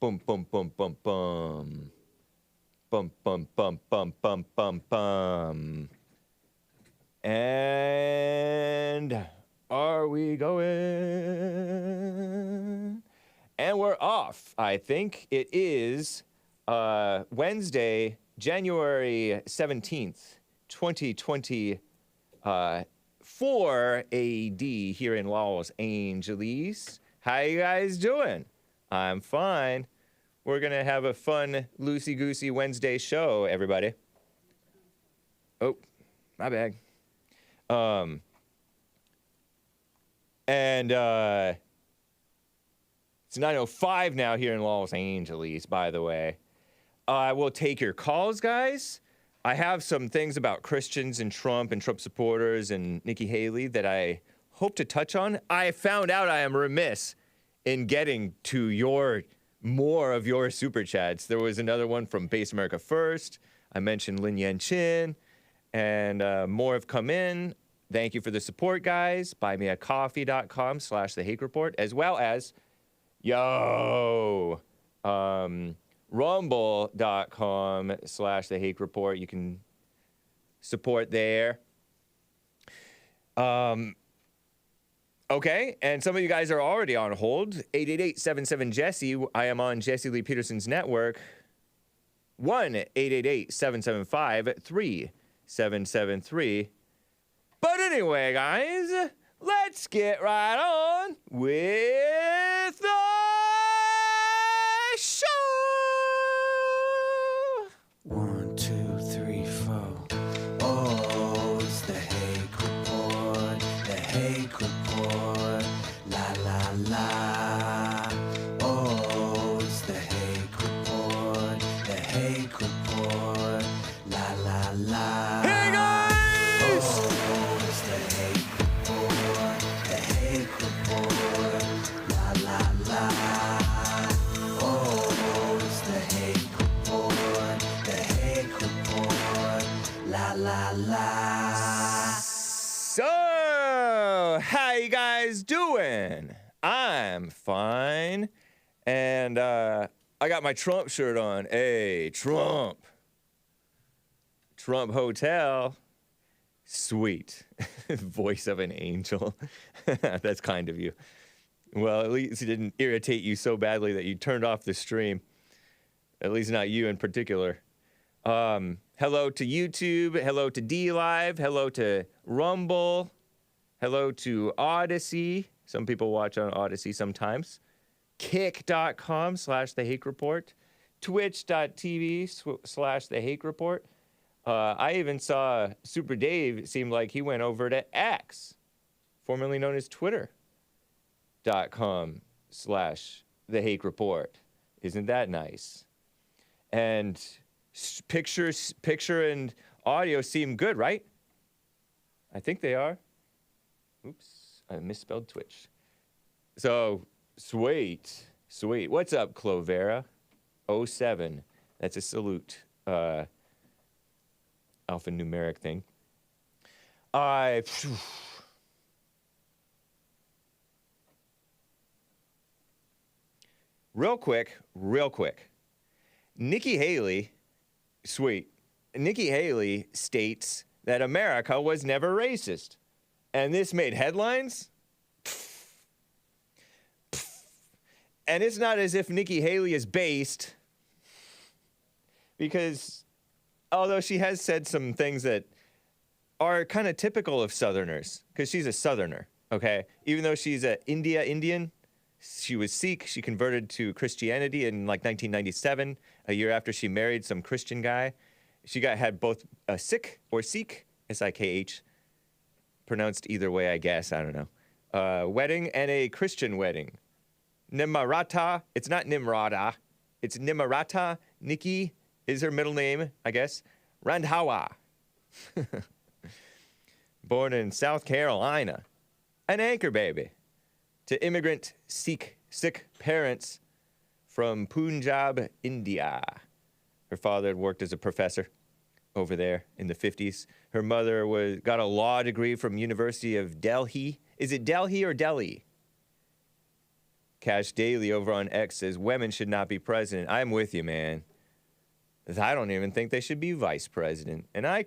Bum, bum, bum, bum, bum. Bum, bum, bum, bum, bum, bum, bum. And are we going? And we're off. I think it is Wednesday, January 17th, 2024 AD here in Los Angeles. How you guys doing? I'm fine. We're going to have a fun, loosey-goosey Wednesday show, everybody. Oh, my bad. It's 9:05 now here in Los Angeles, by the way. I will take your calls, guys. I have some things about Christians and Trump supporters and Nikki Haley that I hope to touch on. I found out I am remiss in getting to more of your super chats. There was another one from Base America First. I mentioned Lin Yan Chin, and more have come in. Thank you for the support, guys. buymeacoffee.com/The Hake Report, as well as rumble.com/The Hake Report. You can support there. Okay, and some of you guys are already on hold. 888-77-JESSE. I am on Jesse Lee Peterson's network. 1-888-775-3773. But anyway, guys, let's get right on with the show. 1, 2, 3, 4. Oh, it's the Hake Report. The Hake Report. La la la. Oh, it's the Hake Report. The Hake Report. La la la. Hey, guys! Oh, it's the Hake Report. The Hake Report. La la la. Oh, it's the Hake Report. The Hake Report. La la la. So, how you guys doing? I'm fine. And I got my Trump shirt on. Hey, Trump. Trump Hotel. Sweet. Voice of an angel. That's kind of you. Well, at least it didn't irritate you so badly that you turned off the stream. At least not you in particular. Hello to YouTube. Hello to DLive. Hello to Rumble. Hello to Odyssey. Some people watch on Odyssey sometimes. Kick.com/The Hake Report. Twitch.tv/The Hake Report. I even saw Super Dave. It seemed like he went over to X, formerly known as Twitter.com/The Hake Report. Isn't that nice? And picture and audio seem good, right? I think they are. Oops, I misspelled Twitch. So, sweet. What's up, Clovera? 07. That's a salute. Alphanumeric thing. Real quick. Nikki Haley states that America was never racist. And this made headlines. And it's not as if Nikki Haley is based, because although she has said some things that are kind of typical of Southerners, because she's a Southerner, okay? Even though she's an Indian, she was Sikh. She converted to Christianity in like 1997, a year after she married some Christian guy. She had both a Sikh or Sikh, S-I-K-H, pronounced either way, I guess, I don't know, wedding and a Christian wedding. Nimarata, it's not Nimrata, it's Nimarata. Nikki is her middle name, I guess. Randhawa. Born in South Carolina. An anchor baby to immigrant Sikh parents from Punjab, India. Her father had worked as a professor over there in the 50s. Her mother got a law degree from University of Delhi. Is it Delhi or Delhi? Cash Daily over on X says women should not be president. I'm with you, man. I don't even think they should be vice president. And I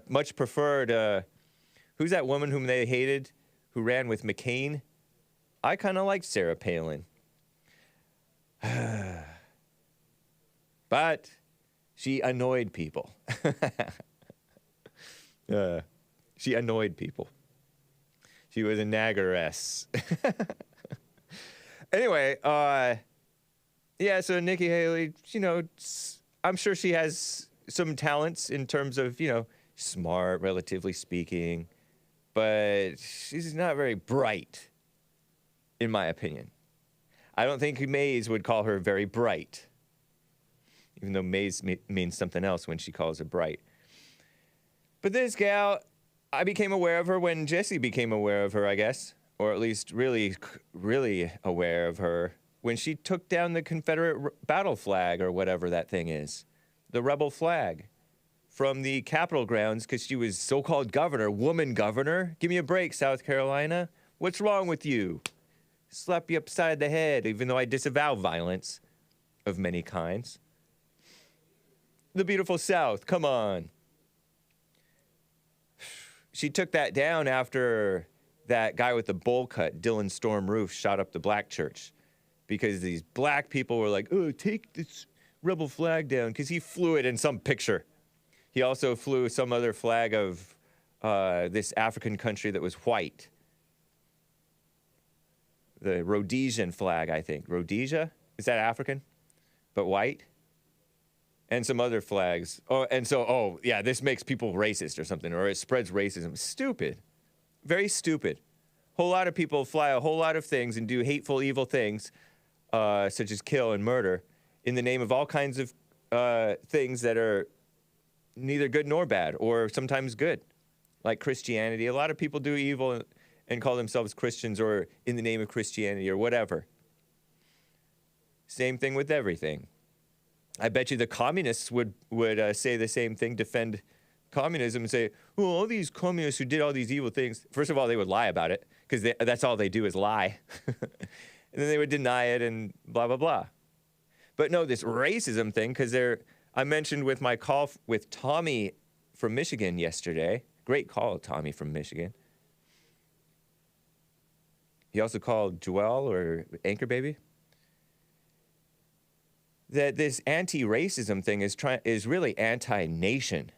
much preferred, who's that woman whom they hated who ran with McCain? I kind of liked Sarah Palin. But she annoyed people. She annoyed people. She was a naggeress. Anyway, yeah, so Nikki Haley, I'm sure she has some talents in terms of, smart, relatively speaking, but she's not very bright, in my opinion. I don't think Mays would call her very bright, even though Mays means something else when she calls her bright. But this gal, I became aware of her when Jesse became aware of her, I guess, or at least really, really aware of her when she took down the Confederate battle flag or whatever that thing is, the rebel flag, from the Capitol grounds because she was so-called governor, woman governor. Give me a break, South Carolina. What's wrong with you? Slap you upside the head, even though I disavow violence of many kinds. The beautiful South, come on. She took that down after that guy with the bowl cut, Dylan Storm Roof, shot up the black church because these black people were like, oh, take this rebel flag down, because he flew it in some picture. He also flew some other flag of this African country that was white. The Rhodesian flag, I think. Rhodesia? Is that African? But white? And some other flags. Yeah, this makes people racist or something, or it spreads racism. Stupid. Very stupid. Whole lot of people fly a whole lot of things and do hateful, evil things, such as kill and murder, in the name of all kinds of things that are neither good nor bad, or sometimes good, like Christianity. A lot of people do evil and call themselves Christians, or in the name of Christianity, or whatever. Same thing with everything. I bet you the communists would say the same thing, defend communism, and say, oh, all these communists who did all these evil things. First of all, they would lie about it, because that's all they do is lie. And then they would deny it and blah, blah, blah. But no, this racism thing, because I mentioned with my call with Tommy from Michigan yesterday. Great call, Tommy from Michigan. He also called Joelle, or Anchor Baby. That this anti-racism thing is really anti-nation.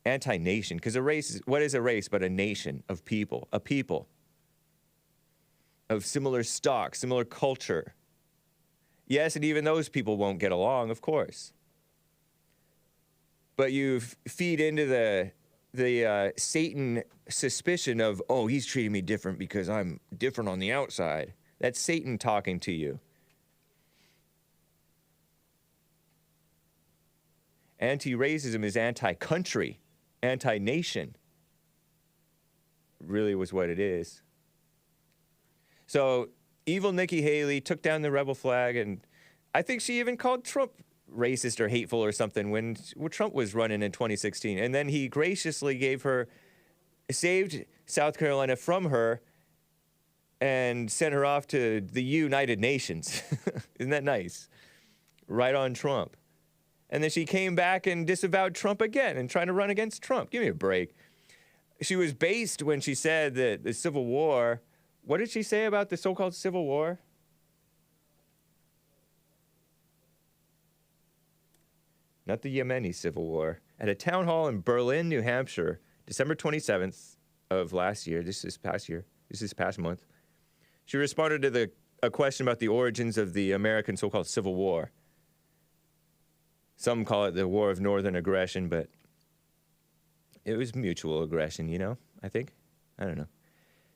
Anti-nation, because a race what is a race but a nation of people, a people of similar stock, similar culture. Yes, and even those people won't get along, of course. But you feed into the Satan suspicion of, oh, he's treating me different because I'm different on the outside. That's Satan talking to you. Anti-racism is anti-country, anti-nation. Really was what it is. So evil Nikki Haley took down the rebel flag, and I think she even called Trump racist or hateful or something when Trump was running in 2016. And then he graciously saved South Carolina from her and sent her off to the United Nations. Isn't that nice? Right on Trump. And then she came back and disavowed Trump again and trying to run against Trump. Give me a break. She was based when she said that the Civil War. What did she say about the so-called Civil War? Not the Yemeni Civil War. At a town hall in Berlin, New Hampshire, December 27th of last year, this is past month, she responded to a question about the origins of the American so-called Civil War. Some call it the War of Northern Aggression, but it was mutual aggression, I think. I don't know.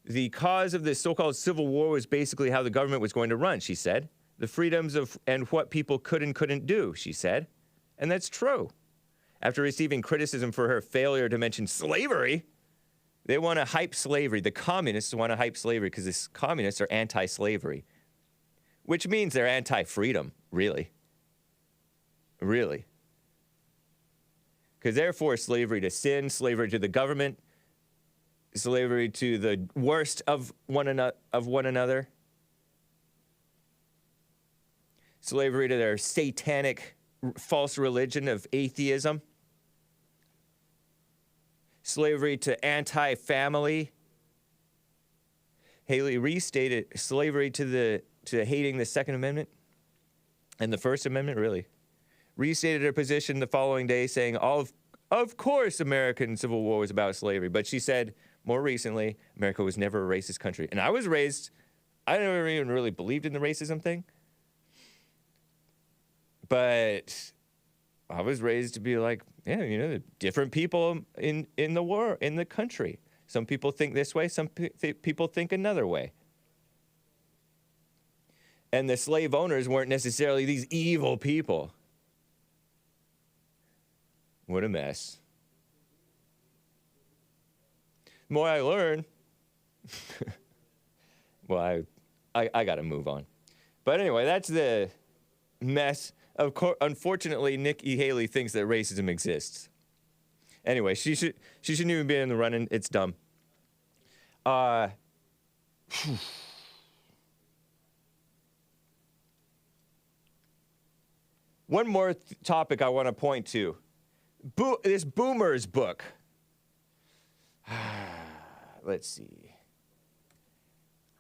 The cause of this so-called Civil War was basically how the government was going to run, she said. The freedoms and what people could and couldn't do, she said. And that's true. After receiving criticism for her failure to mention slavery, they want to hype slavery. The communists want to hype slavery because the communists are anti-slavery, which means they're anti-freedom, really. Really. Because they're for slavery to sin, slavery to the government, slavery to the worst of one another. slavery to their satanic false religion of atheism, slavery to anti-family. Haley restated slavery to hating the Second Amendment and the First Amendment, really. Restated her position the following day, saying, of course American Civil War was about slavery. But she said, more recently, America was never a racist country. And I was raised, I never even really believed in the racism thing. But I was raised to be like, yeah, you know, different people in the war, in the country. Some people think this way, some people think another way. And the slave owners weren't necessarily these evil people. What a mess. The more I learn, well, I got to move on. But anyway, that's the mess. Of course, unfortunately, Nikki Haley thinks that racism exists. Anyway, she shouldn't even be in the running. It's dumb. One more topic I want to point to. This Boomer's book. Let's see.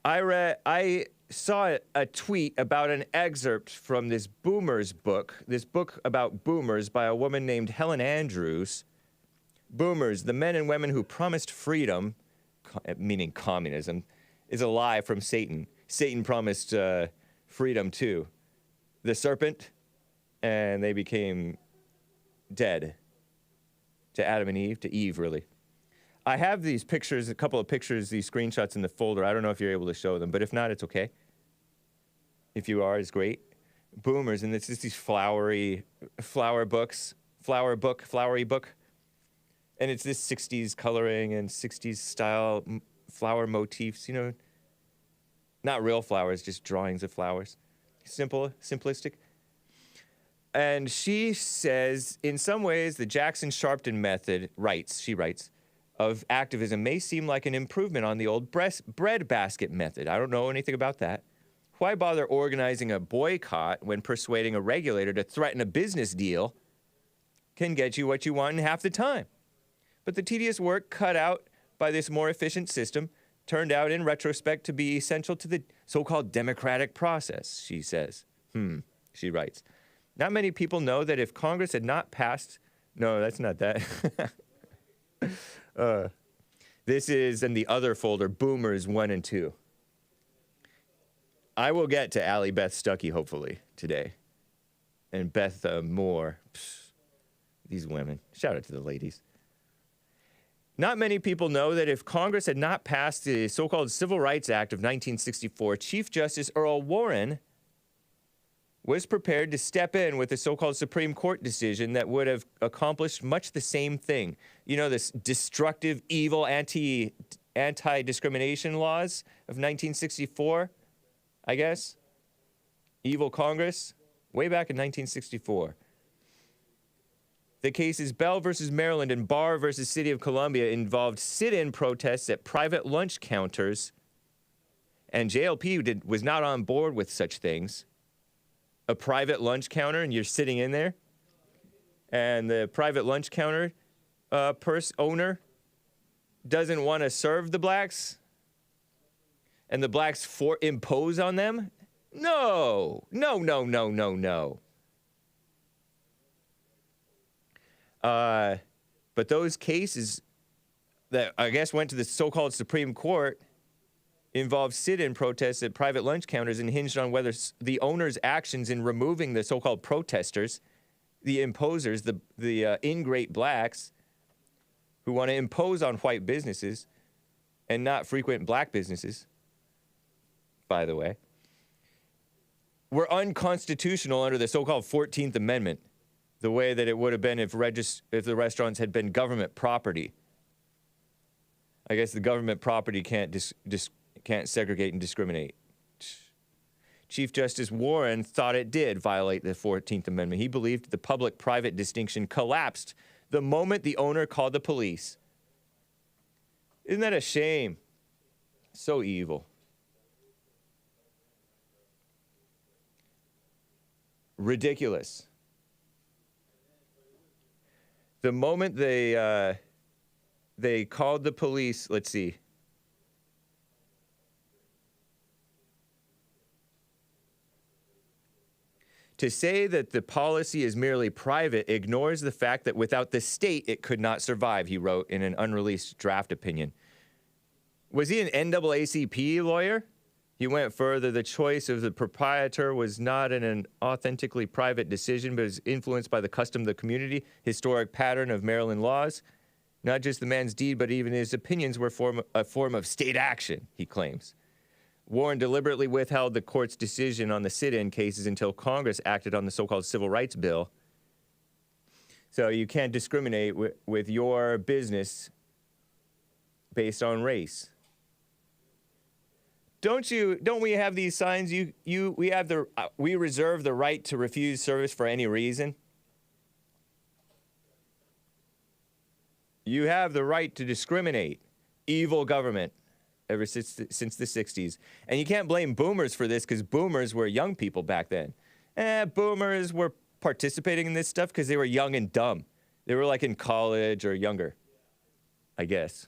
I saw a tweet about an excerpt from this Boomer's book, this book about boomers by a woman named Helen Andrews. Boomers, the men and women who promised freedom, meaning communism, is a lie from Satan. Satan promised freedom too. The serpent, and they became dead. To Adam and Eve, to Eve, really. I have these pictures, a couple of pictures, these screenshots in the folder. I don't know if you're able to show them, but if not, it's okay. If you are, it's great. Boomers, and it's just these flowery book. And it's this 60s coloring and 60s style flower motifs, you know. Not real flowers, just drawings of flowers. Simple, simplistic. And she says, in some ways, the Jackson Sharpton method, she writes, of activism may seem like an improvement on the old bread basket method. I don't know anything about that. Why bother organizing a boycott when persuading a regulator to threaten a business deal can get you what you want in half the time? But the tedious work cut out by this more efficient system turned out in retrospect to be essential to the so-called democratic process, she says. She writes. Not many people know that if Congress had not passed... No, that's not that. This is in the other folder, Boomers 1 and 2. I will get to Allie Beth Stuckey, hopefully, today. And Beth Moore. These women. Shout out to the ladies. Not many people know that if Congress had not passed the so-called Civil Rights Act of 1964, Chief Justice Earl Warren was prepared to step in with a so-called Supreme Court decision that would have accomplished much the same thing. You know, this destructive, evil anti-discrimination laws of 1964, I guess? Evil Congress, way back in 1964. The cases Bell versus Maryland and Barr versus City of Columbia involved sit-in protests at private lunch counters, and JLP was not on board with such things. A private lunch counter, and you're sitting in there, and the private lunch counter owner doesn't want to serve the blacks, and the blacks impose on them? No. But those cases that I guess went to the so-called Supreme Court involved sit-in protests at private lunch counters and hinged on whether the owner's actions in removing the so-called protesters, the imposers, the ingrate blacks who want to impose on white businesses and not frequent black businesses, by the way, were unconstitutional under the so-called 14th Amendment, the way that it would have been if the restaurants had been government property. I guess the government property can't segregate and discriminate. Chief Justice Warren thought it did violate the 14th Amendment. He believed the public-private distinction collapsed the moment the owner called the police. Isn't that a shame? So evil. Ridiculous. The moment they called the police, let's see. To say that the policy is merely private ignores the fact that without the state, it could not survive, he wrote in an unreleased draft opinion. Was he an NAACP lawyer? He went further. The choice of the proprietor was not an authentically private decision, but was influenced by the custom of the community, historic pattern of Maryland laws. Not just the man's deed, but even his opinions were a form of state action, he claims. Warren deliberately withheld the court's decision on the sit-in cases until Congress acted on the so-called Civil Rights Bill. So you can't discriminate with your business based on race. Don't we have these signs? We reserve the right to refuse service for any reason. You have the right to discriminate. Evil government. Ever since the 60s. And you can't blame boomers for this because boomers were young people back then. Boomers were participating in this stuff because they were young and dumb. They were like in college or younger, I guess.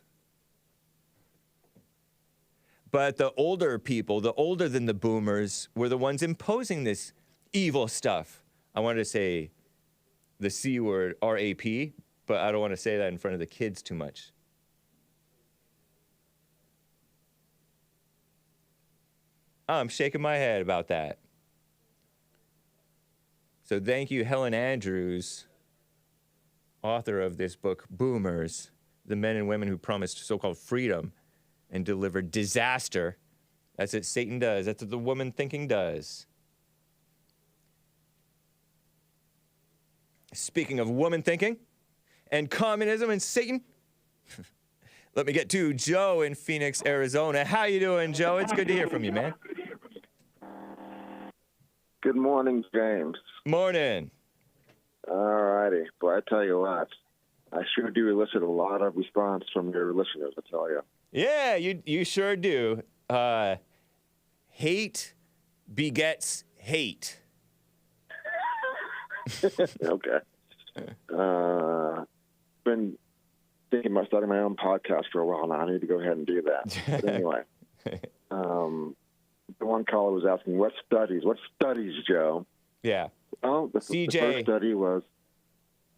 But the older people, the older than the boomers, were the ones imposing this evil stuff. I wanted to say the C word, R-A-P, but I don't want to say that in front of the kids too much. I'm shaking my head about that. So thank you, Helen Andrews, author of this book, Boomers, the men and women who promised so-called freedom and delivered disaster. That's what Satan does. That's what the woman thinking does. Speaking of woman thinking and communism and Satan, let me get to Joe in Phoenix, Arizona. How you doing, Joe? It's good to hear from you, man. Good morning, James. Morning. All righty. Boy, I tell you what, I sure do elicit a lot of response from your listeners, I tell you. Yeah, you sure do. Hate begets hate. Okay. Been thinking about starting my own podcast for a while now. I need to go ahead and do that. But anyway, the one caller was asking, what studies, Joe? Yeah. Well, the first study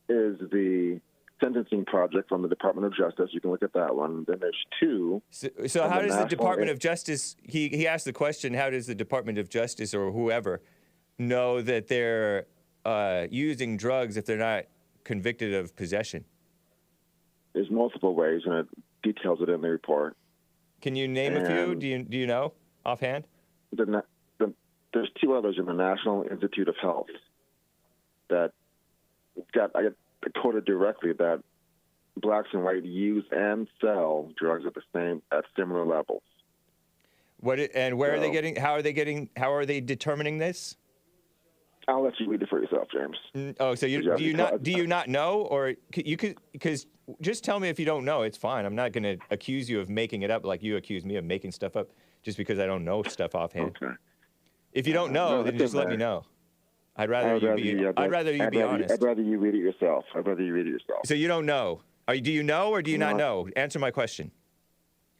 is the sentencing project from the Department of Justice. You can look at that one. Then there's two. So how does the Department of Justice, he asked the question, how does the Department of Justice or whoever know that they're using drugs if they're not convicted of possession? There's multiple ways, and it details it in the report. Can you name a few? Do you know offhand? There's two others in the National Institute of Health that I get quoted directly that blacks and white use and sell drugs at similar levels. Where are they getting? How are they determining this? I'll let you read it for yourself, James. Oh, so do you not know, or you could, because just tell me if you don't know. It's fine. I'm not going to accuse you of making it up like you accuse me of making stuff up just because I don't know stuff offhand. Okay. If you don't know, then just let me know. I'd rather you be honest. I'd rather you read it yourself. So you don't know. Do you know or do you not know? Answer my question.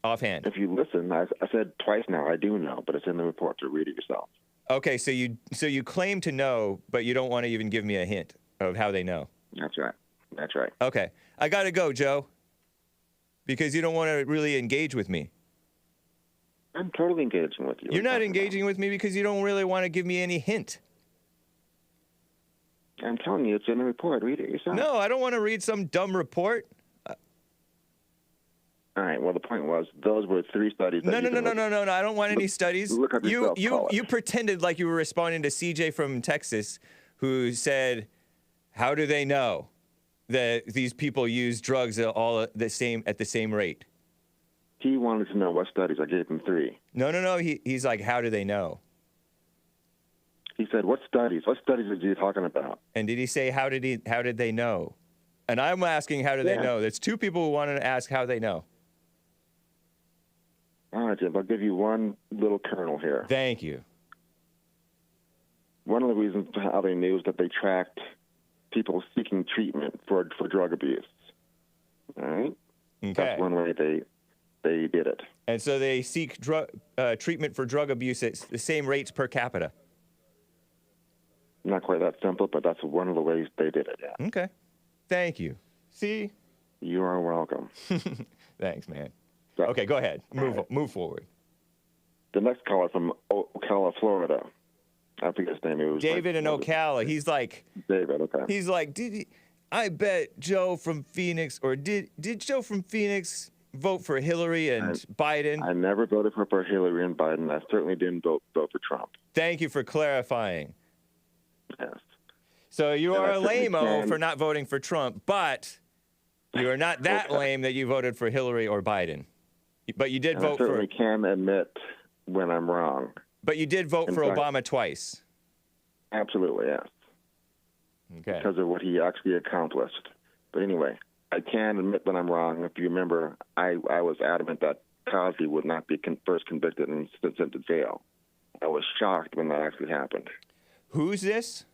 Offhand. If you listen, I said twice now, I do know, but it's in the report, so read it yourself. Okay, so you claim to know, but you don't want to even give me a hint of how they know. That's right. Okay. I got to go, Joe, because you don't want to really engage with me. I'm totally engaging with you. You're not engaging with me because you don't really want to give me any hint. I'm telling you, it's in the report. Read it yourself. No, I don't want to read some dumb report. All right. Well, the point was, those were three studies. No. I don't want any studies. Look up yourself, you pretended like you were responding to CJ from Texas, who said, "How do they know that these people use drugs all at the same rate?" He wanted to know what studies. I gave him three. No. He's like, "How do they know?" He said, "What studies? What studies are you talking about?" And did he say how did they know? And I'm asking, how do they know? There's two people who wanted to ask how they know. All right, Jim, I'll give you one little kernel here. Thank you. one of the reasons how they knew is that they tracked people seeking treatment for drug abuse. All right? Okay. That's one way they did it. And so they seek treatment for drug abuse at the same rates per capita. Not quite that simple, but that's one of the ways they did it, yeah. Okay. Thank you. See? You are welcome. Thanks, man. So, Okay, go ahead. Move forward. The next caller from Ocala, Florida. I forget his name. It was David in Ocala. He's like, David, okay. he's like, I bet Joe from Phoenix, or did Joe from Phoenix vote for Hillary and Biden? I never voted for Hillary and Biden. I certainly didn't vote for Trump. Thank you for clarifying. Yes. So you And are I a certainly lame-o can- for not voting for Trump, but you are not that lame that you voted for Hillary or Biden. But you did And vote I certainly for. can admit when I'm wrong. But you did vote In for fact- Obama twice. Absolutely, yes. Okay. Because of what he actually accomplished. But anyway, I can admit when I'm wrong. If you remember, I was adamant that Cosby would not be first convicted and sent to jail. I was shocked when that actually happened. Who's this?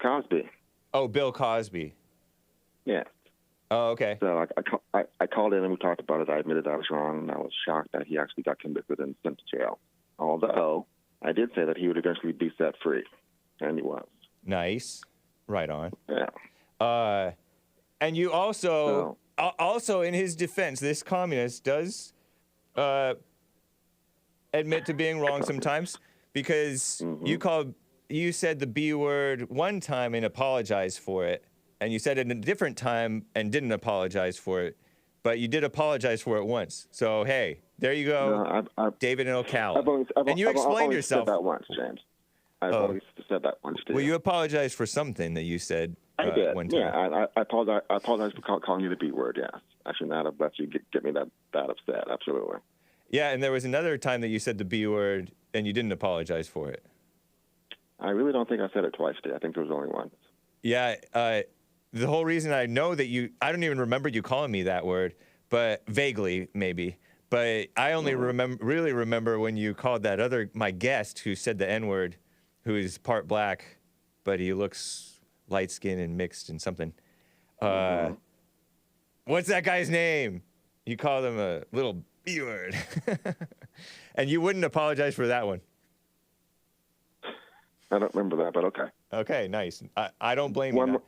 Cosby. Oh, Bill Cosby. Yeah. Oh, okay. So I called in and we talked about it. I admitted I was wrong, and I was shocked that he actually got convicted and sent to jail. Although I did say that he would eventually be set free, and he was. Nice. Right on. Yeah. And you also, also in his defense, this communist does admit to being wrong sometimes, because you said the B word one time and apologized for it, and you said it a different time and didn't apologize for it, but you did apologize for it once. So hey, there you go, No, David in Ocala. I've You explained only yourself. said that once, James. I've only said that once, too. Well, you apologized for something that you said I did. one time. Yeah, I apologize for calling you the B word, yes. I should not have let you get me that upset, absolutely. Yeah, and there was another time that you said the B word and you didn't apologize for it. I really don't think I said it twice, Dave. I think there was only once. Yeah, the whole reason I know that I don't even remember you calling me that word, but vaguely maybe. But I only really remember when you called that my guest who said the N-word, who is part black, but he looks light-skinned and mixed and something. What's that guy's name? You called him a little B-word. And you wouldn't apologize for that one. I don't remember that, but okay. Okay, nice. I don't blame you.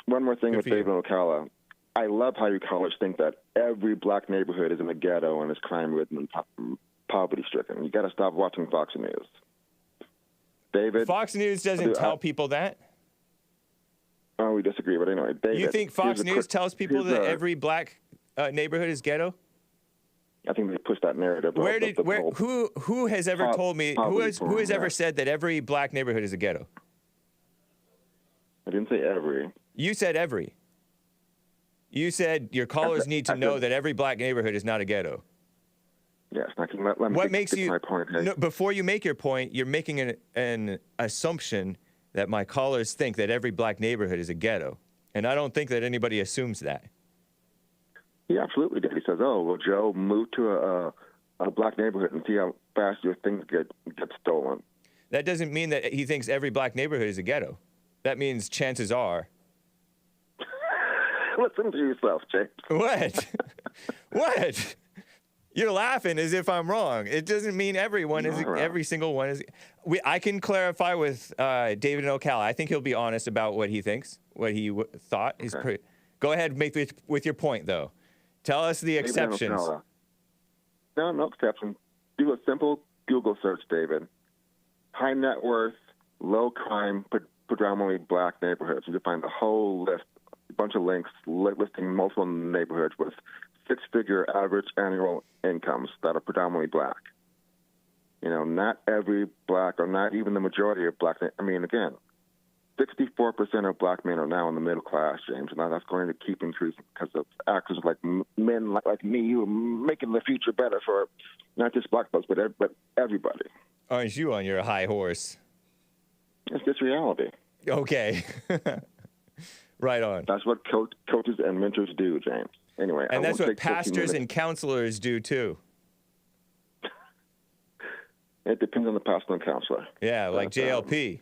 One more thing Good with for you. David Ocala. I love how you callers think that every black neighborhood is in a ghetto and is crime-ridden and poverty-stricken. You got to stop watching Fox News. David? Fox News doesn't tell people that. Oh, we disagree, but anyway, David. You think Fox News tells people that every black neighborhood is ghetto? I think they push that narrative. Who has ever told me? Who has ever yeah. said that every black neighborhood is a ghetto? I didn't say every. You said every. You said your callers need to know that every black neighborhood is not a ghetto. Yes, let me What get makes to you? my point here. No, before you make your point, you're making an assumption that my callers think that every black neighborhood is a ghetto, and I don't think that anybody assumes that. He absolutely did. He says, "Oh, well, Joe, move to a black neighborhood and see how fast your things get stolen." That doesn't mean that he thinks every black neighborhood is a ghetto. That means chances are. Listen to yourself, James. What? What? You're laughing as if I'm wrong. It doesn't mean everyone is. Every single one is. I can clarify with David in Ocala. I think he'll be honest about what he thinks, what he thought. Okay. Go ahead, make with your point though. Tell us the exceptions. No exceptions. Do a simple Google search, David. High net worth, low crime, predominantly black neighborhoods. You can find a whole list, a bunch of links listing multiple neighborhoods with six-figure average annual incomes that are predominantly black. You know, not every black, or not even the majority of black. I mean, again, 64% of black men are now in the middle class, James, and that's going to keep increasing because of actors like men like me who are making the future better for not just black folks, but everybody. Aren't you on your high horse? It's just reality. Okay. Right on. That's what coaches and mentors do, James. Anyway, and that's what pastors and counselors do too. It depends on the pastor and counselor. Yeah, like JLP.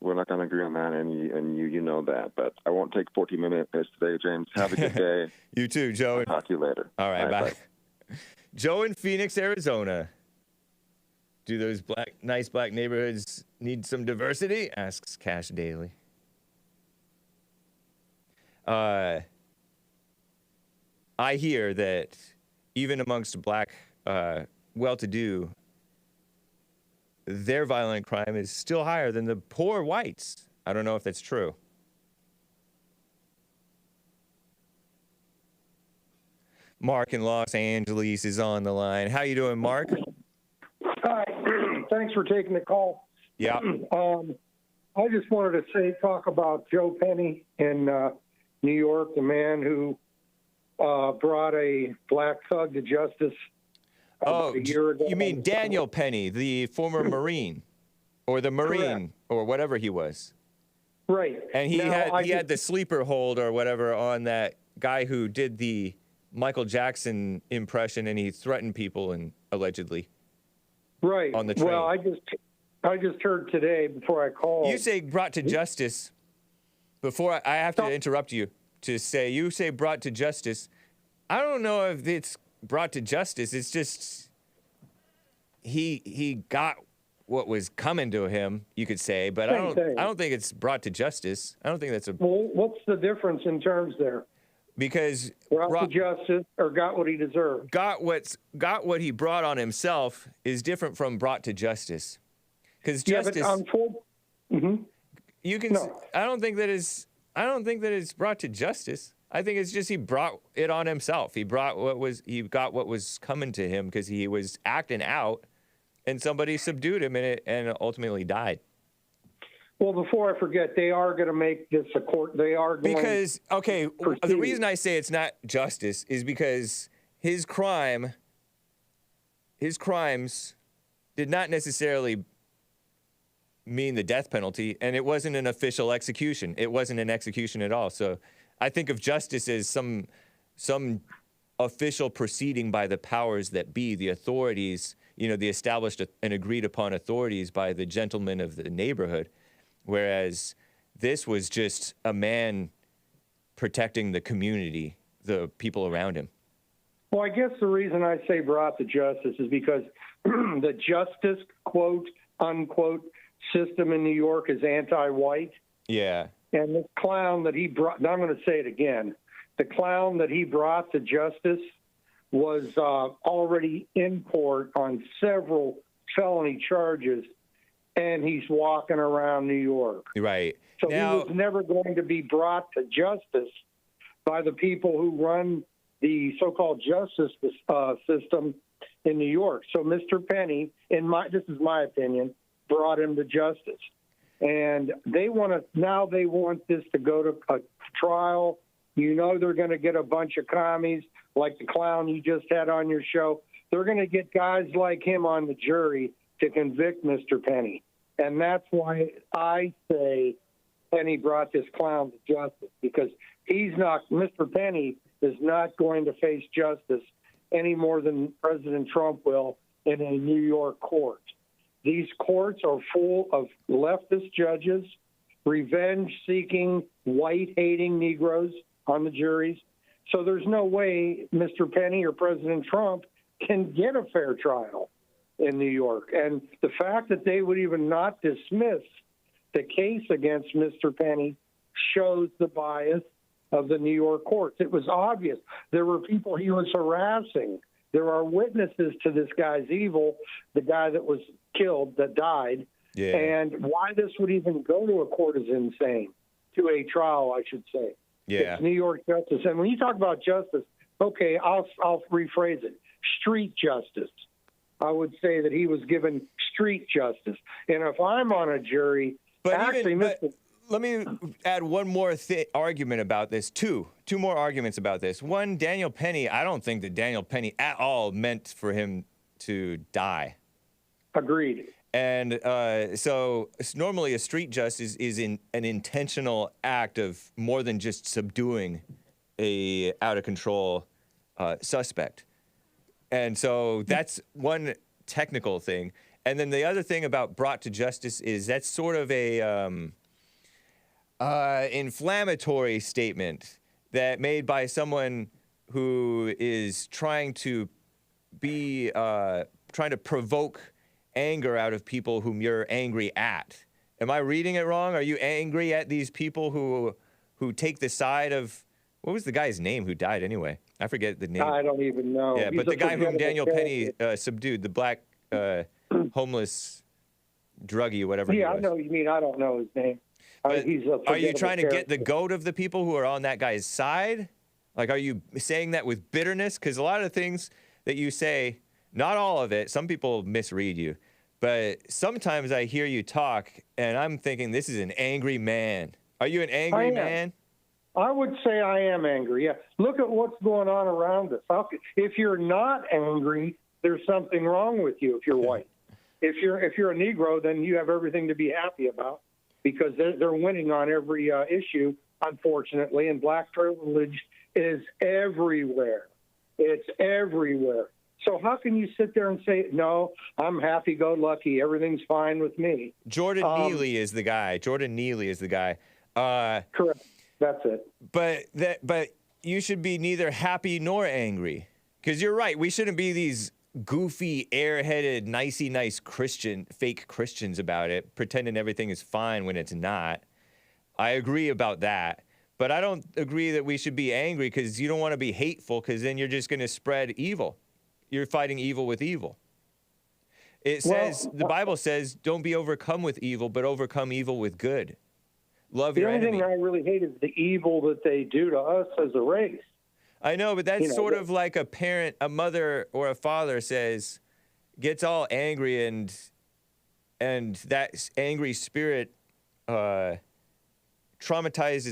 We're not going to agree on that, and you know that. But I won't take 14 minutes today, James. Have a good day. You too, Joe. I'll talk to you later. All right, bye. Joe in Phoenix, Arizona. Do those nice black neighborhoods need some diversity? Asks Cash Daily. I hear that even amongst black well-to-do, their violent crime is still higher than the poor whites. I don't know if that's true. Mark in Los Angeles is on the line. How you doing, Mark? Hi. Thanks for taking the call. Yeah. I just wanted to talk about Joe Penny in New York, the man who brought a black thug to justice a year ago. You mean Daniel Penny, the former Marine, or the Marine, Correct. or whatever he was. Right. And he Now, had the sleeper hold or whatever on that guy who did the Michael Jackson impression, and he threatened people and allegedly. Right. On the train. Well, I just heard today before I called. You say brought to justice. Before I have to interrupt you to say, you say brought to justice. I don't know if it's brought to justice. It's just he got what was coming to him, you could say, but I don't think it's brought to justice. I don't think that's a. Well, what's the difference in terms there? Because Brought to justice or got what he deserved? Got what he brought on himself is different from brought to justice. Because justice, you can. No. I don't think that it's brought to justice. I think it's just he brought it on himself. He got what was coming to him because he was acting out, and somebody subdued him and ultimately died. Well, before I forget, they are going to make this a court. They are going because the reason I say it's not justice is because his crimes did not necessarily mean the death penalty, and it wasn't an official execution. It wasn't an execution at all. So I think of justice as some official proceeding by the powers that be, the authorities, the established and agreed upon authorities by the gentlemen of the neighborhood. Whereas this was just a man protecting the community, the people around him. Well, I guess the reason I say brought to justice is because the justice, quote, unquote, system in New York is anti-white. Yeah. And this clown that he brought, now I'm going to say it again, the clown that he brought to justice was already in court on several felony charges, and he's walking around New York. Right. So he was never going to be brought to justice by the people who run the so-called justice system in New York. So Mr. Penny, this is my opinion, brought him to justice. And they want this to go to a trial. They're going to get a bunch of commies like the clown you just had on your show. They're going to get guys like him on the jury to convict Mr. Penny. And that's why I say Penny brought this clown to justice, because Mr. Penny is not going to face justice any more than President Trump will in a New York court. These courts are full of leftist judges, revenge-seeking, white-hating Negroes on the juries. So there's no way Mr. Penny or President Trump can get a fair trial in New York. And the fact that they would even not dismiss the case against Mr. Penny shows the bias of the New York courts. It was obvious. There were people he was harassing. There are witnesses to this guy's evil, the guy that was killed, that died. Yeah. And why this would even go to a court is insane, to a trial, I should say. Yeah. It's New York justice. And when you talk about justice, okay, I'll rephrase it. Street justice. I would say that he was given street justice. And if I'm on a jury, let me add one more argument about this. Two more arguments about this. One, Daniel Penny, I don't think that Daniel Penny at all meant for him to die. Agreed. And so normally a street justice is an intentional act of more than just subduing a out-of-control suspect. And so that's one technical thing. And then the other thing about brought to justice is that's sort of a inflammatory statement that made by someone who is trying to provoke anger out of people whom you're angry at. Am I reading it wrong? Are you angry at these people who take the side of, what was the guy's name who died anyway? I forget the name. I don't even know. Yeah, He's but the a guy whom forgettable Daniel character. Penny subdued, the black homeless druggie, whatever he Yeah, was. I know what you mean. I don't know his name. But He's a are you forgettable trying to get the character. goat of the people who are on that guy's side? Like, are you saying that with bitterness? Because a lot of things that you say, not all of it, some people misread you, but sometimes I hear you talk and I'm thinking this is an angry man. Are you an angry man? I would say I am angry. Yeah. Look at what's going on around us. If you're not angry, there's something wrong with you if you're white. If you're a Negro, then you have everything to be happy about because they're winning on every issue, unfortunately, and black privilege is everywhere. It's everywhere. So how can you sit there and say, no, I'm happy-go-lucky, everything's fine with me? Jordan Neely is the guy. Jordan Neely is the guy. Correct. That's it. But you should be neither happy nor angry. Because you're right. We shouldn't be these goofy, airheaded, nicey nice fake Christians about it, pretending everything is fine when it's not. I agree about that. But I don't agree that we should be angry because you don't want to be hateful because then you're just going to spread evil. You're fighting evil with evil. It says, the Bible says, don't be overcome with evil, but overcome evil with good. Love your enemy. The only thing I really hate is the evil that they do to us as a race. I know, but that's sort of like a parent, a mother or a father gets all angry and that angry spirit traumatizes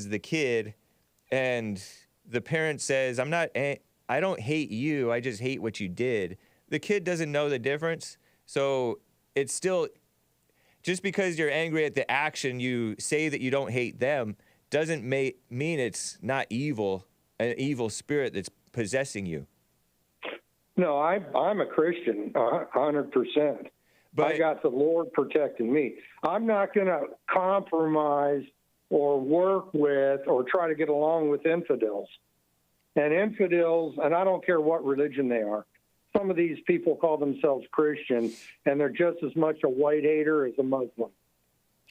the kid, and the parent says, I don't hate you, I just hate what you did. The kid doesn't know the difference, so it's still, just because you're angry at the action, you say that you don't hate them, doesn't mean it's not evil, an evil spirit that's possessing you. No, I'm a Christian, 100%. But I got the Lord protecting me. I'm not going to compromise or work with or try to get along with infidels. And infidels, and I don't care what religion they are, some of these people call themselves Christian, and they're just as much a white hater as a Muslim.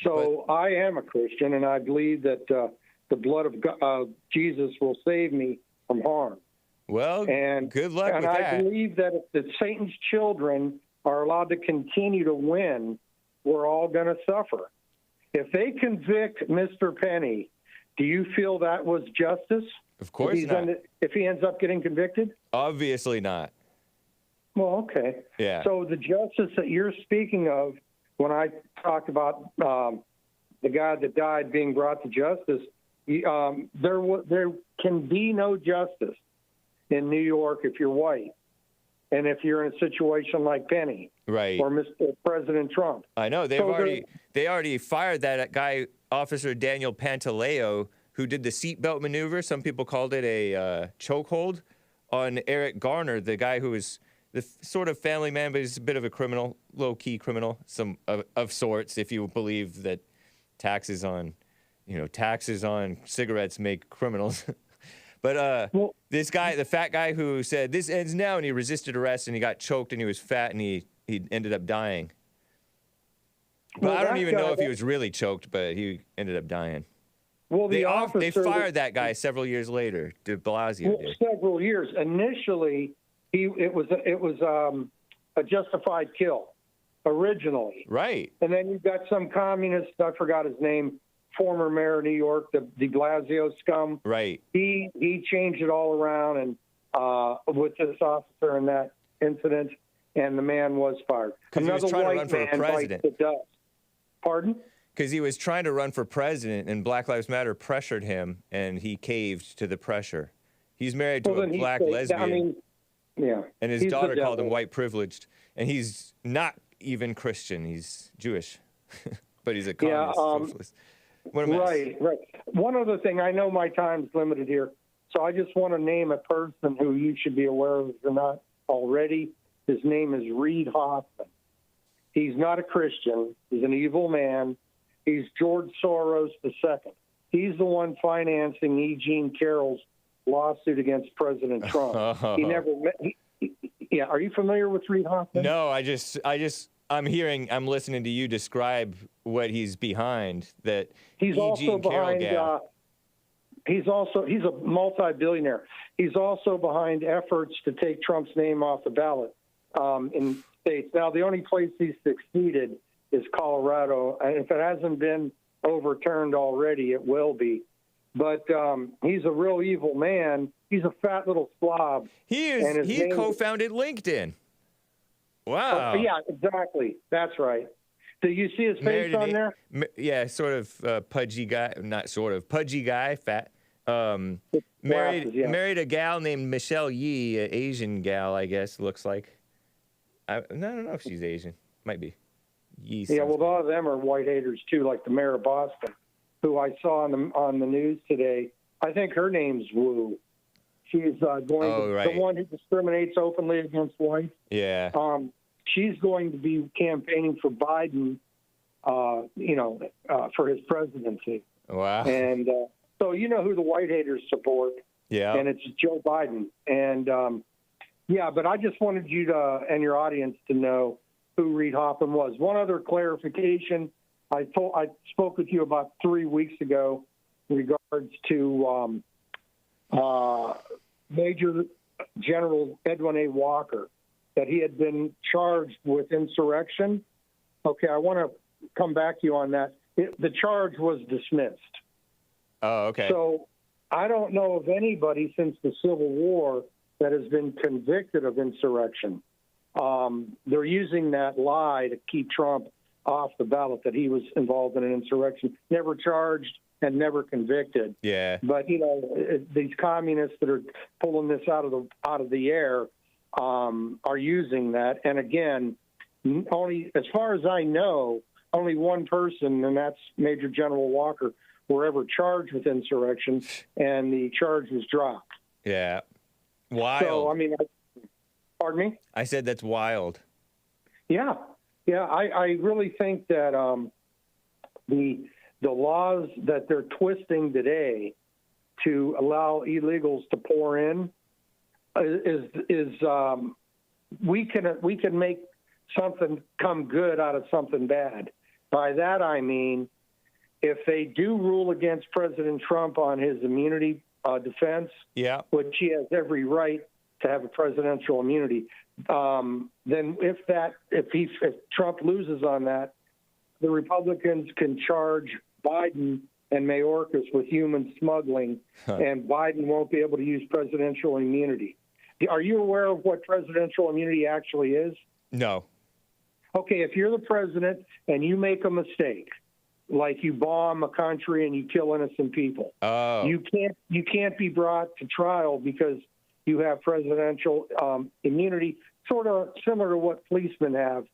So I am a Christian, and I believe that the blood of Jesus will save me from harm. Well, good luck with that. And I believe that if Satan's children are allowed to continue to win, we're all going to suffer. If they convict Mr. Penny, do you feel that was justice? Of course not. If he ends up getting convicted? Obviously not. Well, okay. Yeah. So the justice that you're speaking of, when I talked about the guy that died being brought to justice, there can be no justice in New York if you're white, and if you're in a situation like Penny, right, or Mr. President Trump. I know they already fired that guy, Officer Daniel Pantaleo, who did the seatbelt maneuver. Some people called it a chokehold on Eric Garner, the guy who was the sort of family man, but he's a bit of a criminal, low-key criminal, of sorts, if you believe that taxes on cigarettes make criminals. But this guy, the fat guy who said, this ends now, and he resisted arrest, and he got choked, and he was fat, and he ended up dying. But I don't even know if he was really choked, but he ended up dying. Well, they fired that guy several years later, de Blasio did. Several years. Initially, it was a justified kill, originally. Right. And then you've got some communist, I forgot his name, former mayor of New York, the de Blasio scum. Right. He changed it all around and with this officer in that incident, and the man was fired. Because he was trying to run for president. Bites the dust. Pardon? Because he was trying to run for president, and Black Lives Matter pressured him, and he caved to the pressure. He's married to a black lesbian, and his daughter called him white privileged, and he's not even Christian. He's Jewish, but he's a communist socialist. What a mess. Right. One other thing, I know my time's limited here, so I just want to name a person who you should be aware of if you're not already. His name is Reid Hoffman. He's not a Christian. He's an evil man. He's George Soros II. He's the one financing E. Jean Carroll's lawsuit against President Trump. He never met. Yeah, are you familiar with Reid Hoffman? No, I'm listening to you describe what he's behind. That he's E. also Jean Carroll behind. gal. He's a multi-billionaire. He's also behind efforts to take Trump's name off the ballot in states. Now, the only place he's succeeded is Colorado, and if it hasn't been overturned already, it will be. But he's a real evil man. He's a fat little slob. He co-founded LinkedIn. Wow. Yeah, exactly. That's right. Do you see his face on there? Yeah, sort of pudgy guy. Not sort of pudgy guy, fat. Married a gal named Michelle Yee, an Asian gal, I guess. Looks like. I don't know if she's Asian. Might be. Yee. Yeah, well, a lot of them are white haters too, like the mayor of Boston, who I saw on the news today. I think her name's Wu. She's the one who discriminates openly against whites. Yeah. She's going to be campaigning for Biden, for his presidency. Wow. And so you know who the white haters support. Yeah. And it's Joe Biden. And but I just wanted you to and your audience to know who Reid Hoffman was. One other clarification: I spoke with you about 3 weeks ago in regards to Major General Edwin A. Walker, that he had been charged with insurrection. Okay, I want to come back to you on that. The charge was dismissed. Oh, okay. So I don't know of anybody since the Civil War that has been convicted of insurrection. They're using that lie to keep Trump off the ballot, that he was involved in an insurrection. Never charged and never convicted. Yeah. But these communists that are pulling this out of the air are using that. And again, only as far as I know, only one person, and that's Major General Walker, were ever charged with insurrection, and the charge was dropped. Yeah. Wild. So, pardon me? I said that's wild. Yeah. Yeah, I really think that the laws that they're twisting today to allow illegals to pour in we can make something come good out of something bad. By that I mean, if they do rule against President Trump on his immunity defense, which he has every right to have a presidential immunity, then if Trump loses on that, the Republicans can charge Biden and Mayorkas with human smuggling, and Biden won't be able to use presidential immunity. Are you aware of what presidential immunity actually is? No. Okay, if you're the president and you make a mistake, like you bomb a country and you kill innocent people, you can't be brought to trial because you have presidential immunity, sort of similar to what policemen have,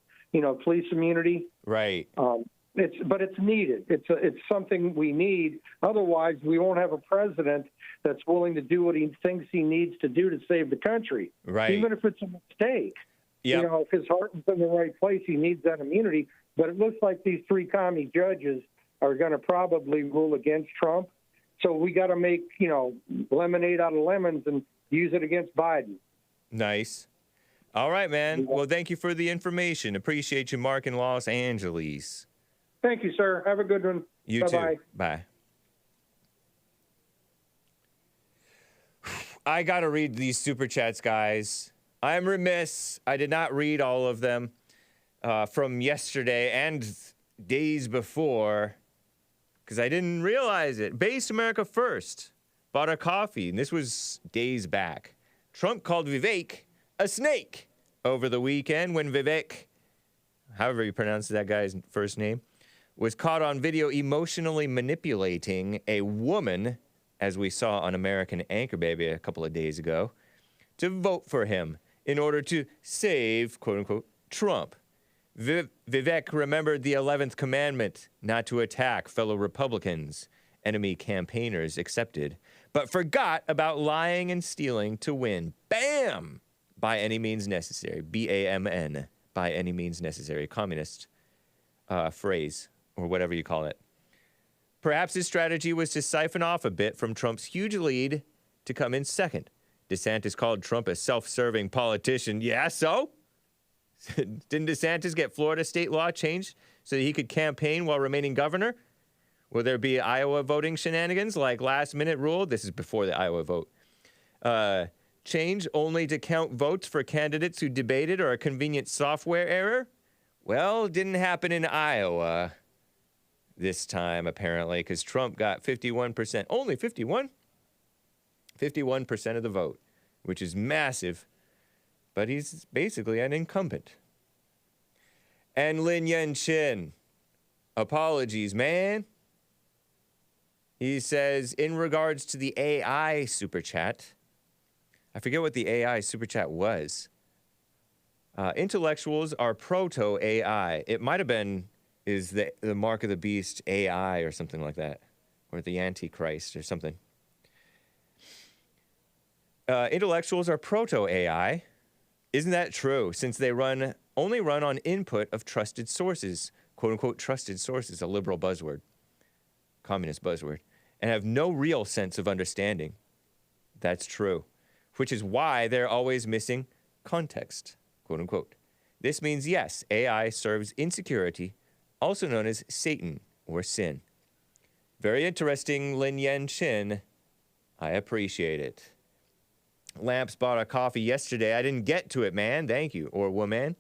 police immunity. Right. But it's needed. It's something we need. Otherwise, we won't have a president that's willing to do what he thinks he needs to do to save the country. Right. Even if it's a mistake. Yep. If his heart is in the right place, he needs that immunity. But it looks like these three commie judges are going to probably rule against Trump. So we got to make, lemonade out of lemons and use it against Biden. Nice. All right, man. Well, thank you for the information. Appreciate you, Mark in Los Angeles. Thank you, sir. Have a good one. You Bye-bye. too. Bye. I got to read these super chats, guys. I'm remiss. I did not read all of them from yesterday and days before because I didn't realize it. Based America First bought a coffee, and this was days back. Trump called Vivek a snake over the weekend when Vivek, however you pronounce that guy's first name, was caught on video emotionally manipulating a woman, as we saw on American Anchor Baby a couple of days ago, to vote for him in order to save, quote-unquote, Trump. Vivek remembered the 11th commandment, not to attack fellow Republicans, enemy campaigners accepted, but forgot about lying and stealing to win. Bam! By any means necessary. B-A-M-N. by any means necessary, communist phrase, or whatever you call it. Perhaps his strategy was to siphon off a bit from Trump's huge lead to come in second. DeSantis called Trump a self-serving politician. Yeah, so? Didn't DeSantis get Florida state law changed so that he could campaign while remaining governor? Will there be Iowa voting shenanigans like last-minute rule? This is before the Iowa vote. Change only to count votes for candidates who debated or a convenient software error? Well, didn't happen in Iowa this time, apparently, because Trump got 51%. Only 51? 51% of the vote, which is massive, but he's basically an incumbent. And Lin Yen-chin, apologies, man. He says, in regards to the AI super chat, I forget what the AI super chat was. Intellectuals are proto-AI. It might have been, is the mark of the beast AI or something like that, or the Antichrist or something. Intellectuals are proto-AI. Isn't that true? Since they only run on input of trusted sources, quote-unquote trusted sources, a liberal buzzword, communist buzzword, and have no real sense of understanding. That's true. Which is why they're always missing context, quote-unquote. This means, yes, AI serves insecurity, also known as Satan or sin. Very interesting, Lin Yen-chin. I appreciate it. Lamps bought a coffee yesterday. I didn't get to it, man. Thank you. Or woman,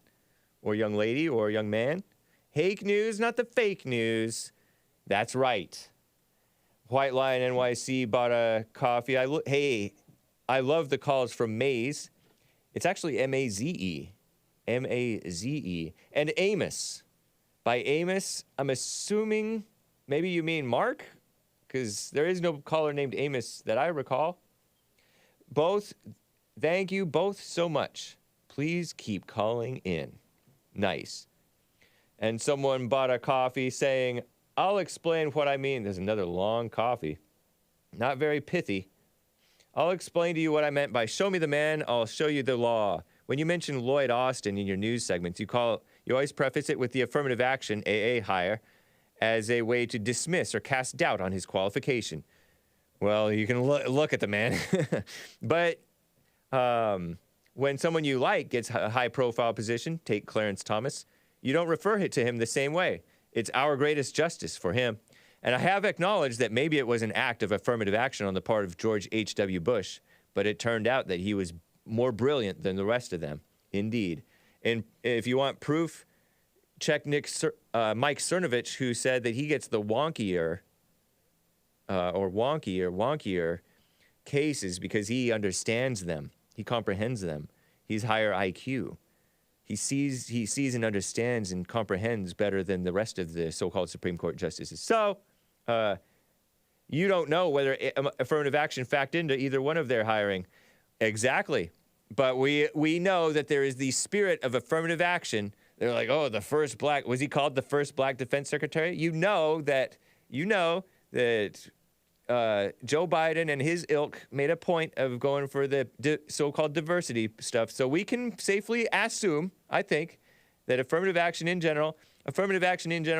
or young lady, or young man. Hake news, not the fake news. That's right. White Lion NYC bought a coffee. Hey, I love the calls from Maze. It's actually M-A-Z-E. M-A-Z-E. And Amos. By Amos, I'm assuming maybe you mean Mark? Because there is no caller named Amos that I recall. Both, thank you both so much. Please keep calling in. Nice. And someone bought a coffee saying, I'll explain what I mean. There's another long coffee. Not very pithy. I'll explain to you what I meant by show me the man, I'll show you the law. When you mention Lloyd Austin in your news segments, you always preface it with the affirmative action, AA hire, as a way to dismiss or cast doubt on his qualification. Well, you can look at the man. But when someone you like gets a high-profile position, take Clarence Thomas, you don't refer to him the same way. It's our greatest justice for him. And I have acknowledged that maybe it was an act of affirmative action on the part of George H.W. Bush, but it turned out that he was more brilliant than the rest of them, indeed. And if you want proof, check Mike Cernovich, who said that he gets the wonkier cases because he understands them. He comprehends them. He's higher IQ. He sees and understands and comprehends better than the rest of the so-called Supreme Court justices. So, you don't know whether affirmative action factored into either one of their hiring. Exactly. But we know that there is the spirit of affirmative action. They're like, oh, the first black, was he called the first black defense secretary? You know that Joe Biden and his ilk made a point of going for the so-called diversity stuff. So we can safely assume, I think, that affirmative action in general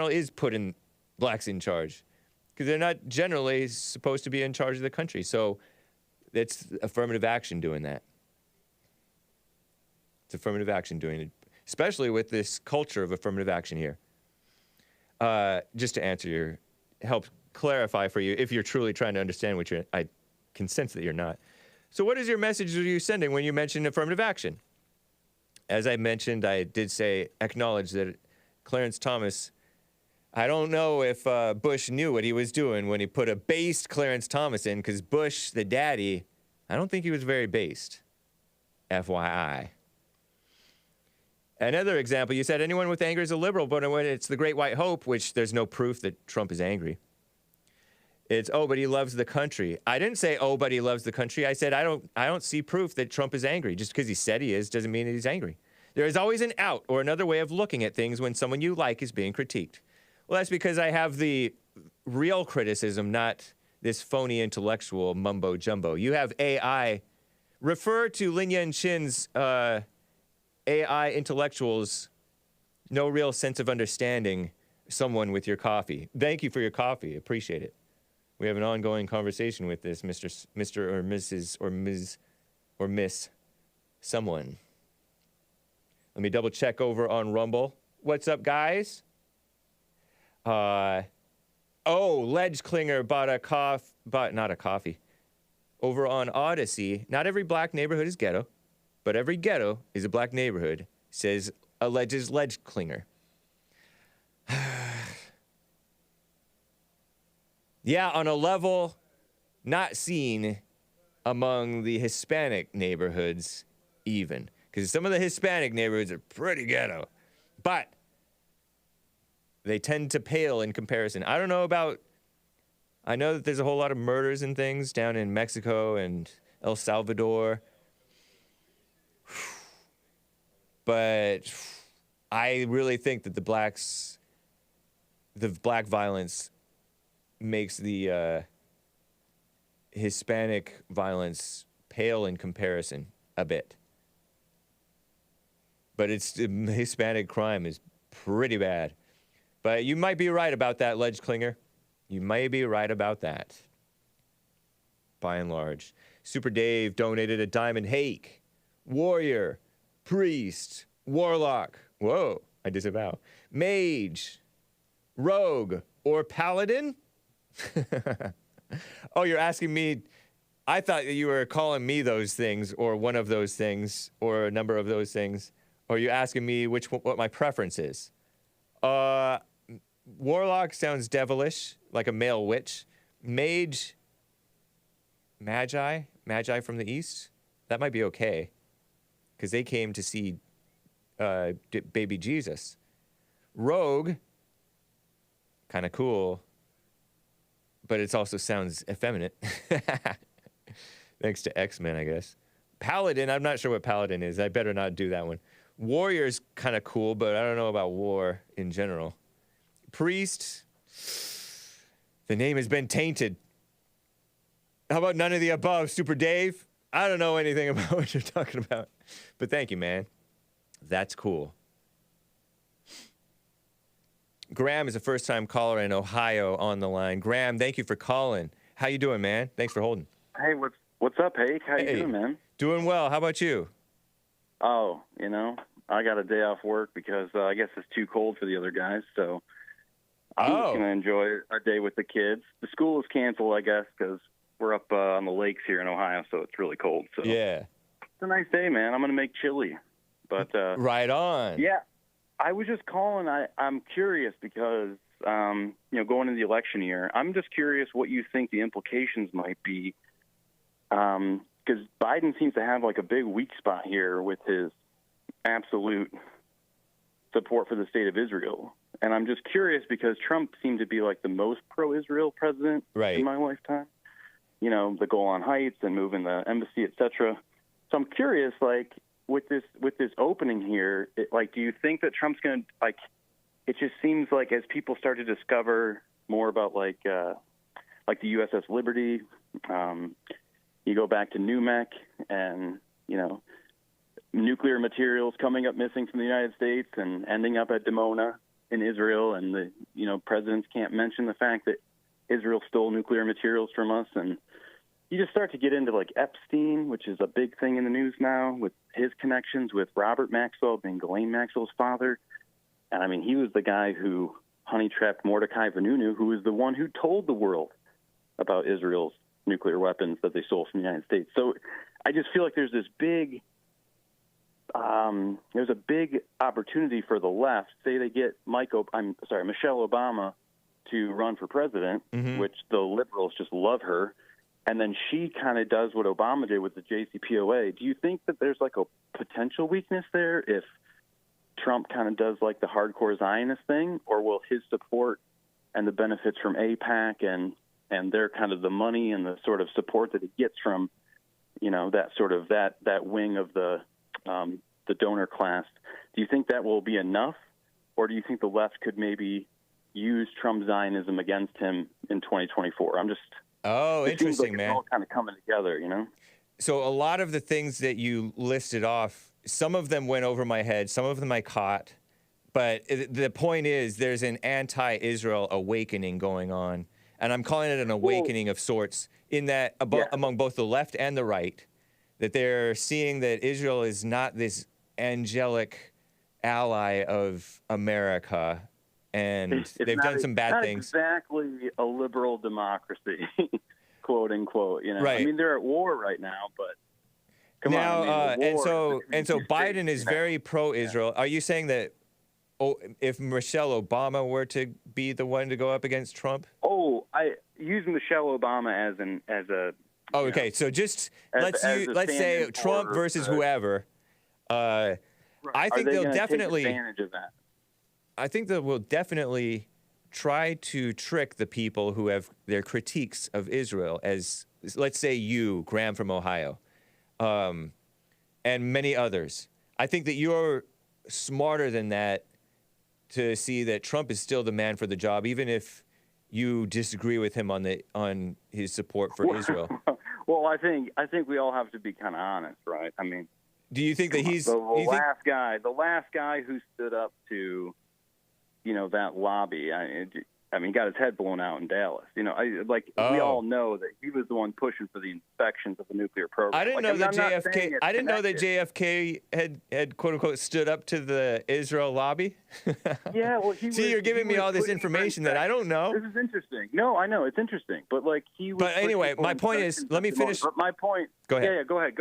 is putting blacks in charge. Because they're not generally supposed to be in charge of the country. So it's affirmative action doing that. It's affirmative action doing it, especially with this culture of affirmative action here. Just to help clarify for you, if you're truly trying to understand what I can sense that you're not. So what is your message are you sending when you mention affirmative action? As I mentioned, I did acknowledge that Clarence Thomas, I don't know if Bush knew what he was doing when he put a based Clarence Thomas in, because Bush, the daddy, I don't think he was very based. FYI. Another example, you said anyone with anger is a liberal, but when it's the Great White Hope, which there's no proof that Trump is angry. It's, oh, but he loves the country. I didn't say, oh, but he loves the country. I said, I don't see proof that Trump is angry. Just because he said he is doesn't mean that he's angry. There is always an out or another way of looking at things when someone you like is being critiqued. Well, that's because I have the real criticism, not this phony intellectual mumbo jumbo. You have AI. Refer to Lin Yen-chin's AI intellectuals No real sense of understanding someone with your coffee. Thank you for your coffee. Appreciate it. We have an ongoing conversation with this Mr. or Mrs. or Ms. or Miss someone. Let me double check over on Rumble. What's up, guys? Ledge Klinger bought not a coffee. Over on Odyssey, not every black neighborhood is ghetto, but every ghetto is a black neighborhood, says alleges Ledge Klinger. Yeah, on a level not seen among the Hispanic neighborhoods even. Because some of the Hispanic neighborhoods are pretty ghetto. But they tend to pale in comparison. I know that there's a whole lot of murders and things down in Mexico and El Salvador. But I really think that the black violence makes the Hispanic violence pale in comparison a bit. But Hispanic crime is pretty bad. But you might be right about that, Ledge Klinger. You may be right about that. By and large. Super Dave donated a diamond. Hake, warrior, priest, warlock. Whoa, I disavow. Mage, rogue, or paladin? Oh, you're asking me. I thought that you were calling me those things, or one of those things, or a number of those things. Or you're asking me what my preference is. Warlock sounds devilish, like a male witch. Magi from the east. That might be okay, because they came to see baby Jesus. Rogue, kind of cool. But it also sounds effeminate. Thanks to X-Men, I guess. Paladin, I'm not sure what Paladin is. I better not do that one. Warrior's kind of cool, but I don't know about war in general. Priest, the name has been tainted. How about none of the above, Super Dave? I don't know anything about what you're talking about. But thank you, man. That's cool. Graham is a first-time caller in Ohio on the line. Graham, thank you for calling. How you doing, man? Thanks for holding. Hey, what's up, Hake? How you doing, man? Doing well. How about you? Oh, I got a day off work because I guess it's too cold for the other guys, so I'm just going to enjoy our day with the kids. The school is canceled, I guess, because we're up on the lakes here in Ohio, so it's really cold. So yeah. It's a nice day, man. I'm going to make chili. But right on. Yeah. I was just calling. I'm curious because, going into the election year, I'm just curious what you think the implications might be. Because Biden seems to have like a big weak spot here with his absolute support for the state of Israel. And I'm just curious because Trump seemed to be like the most pro-Israel president in my lifetime. The Golan Heights and moving the embassy, et cetera. So I'm curious, like, with this opening here, do you think that Trump's going to, it just seems like as people start to discover more about, the USS Liberty, you go back to NUMEC and, nuclear materials coming up missing from the United States and ending up at Dimona in Israel, and the, presidents can't mention the fact that Israel stole nuclear materials from us, and you just start to get into Epstein, which is a big thing in the news now, with his connections with Robert Maxwell being Ghislaine Maxwell's father. And I mean, he was the guy who honey trapped Mordecai Vanunu, who was the one who told the world about Israel's nuclear weapons that they stole from the United States. So I just feel like there's this big, there's a big opportunity for the left. Say they get Michelle Obama to run for president, which the liberals just love her. And then she kind of does what Obama did with the JCPOA. Do you think that there's a potential weakness there if Trump kind of does the hardcore Zionist thing, or will his support and the benefits from AIPAC and their kind of the money and the sort of support that he gets from, that sort of that wing of the donor class, do you think that will be enough, or do you think the left could maybe use Trump Zionism against him in 2024? Interesting, man. Man. It's all kind of coming together, So a lot of the things that you listed off, some of them went over my head, some of them I caught, But the point is, there's an anti-Israel awakening going on, and I'm calling it an awakening of sorts. In that, among both the left and the right, that they're seeing that Israel is not this angelic ally of America, and they've done some bad things. Exactly a liberal democracy, quote unquote. Right. I mean, they're at war right now, but come now, on. I mean, and so Biden is very pro-Israel. Are you saying that if Michelle Obama were to be the one to go up against Trump? Oh, I use Michelle Obama as a. Oh, okay. So just let's say Trump versus whoever. I think they'll definitely take advantage of that. I think they will definitely try to trick the people who have their critiques of Israel, as let's say you, Graham from Ohio, and many others. I think that you're smarter than that to see that Trump is still the man for the job, even if you disagree with him on his support for Israel. Well, I think we all have to be kind of honest, right? I mean, do you think that he's the last guy who stood up to, that lobby? I mean, he got his head blown out in Dallas. We all know that he was the one pushing for the inspections of the nuclear program. I didn't know that JFK. I didn't know that JFK had quote unquote stood up to the Israel lobby. Yeah, well, see, you're giving me all this information that I don't know. This is interesting. No, I know it's interesting, but he was. But anyway, my point is, let me finish. But my point. Go ahead. Yeah, go ahead.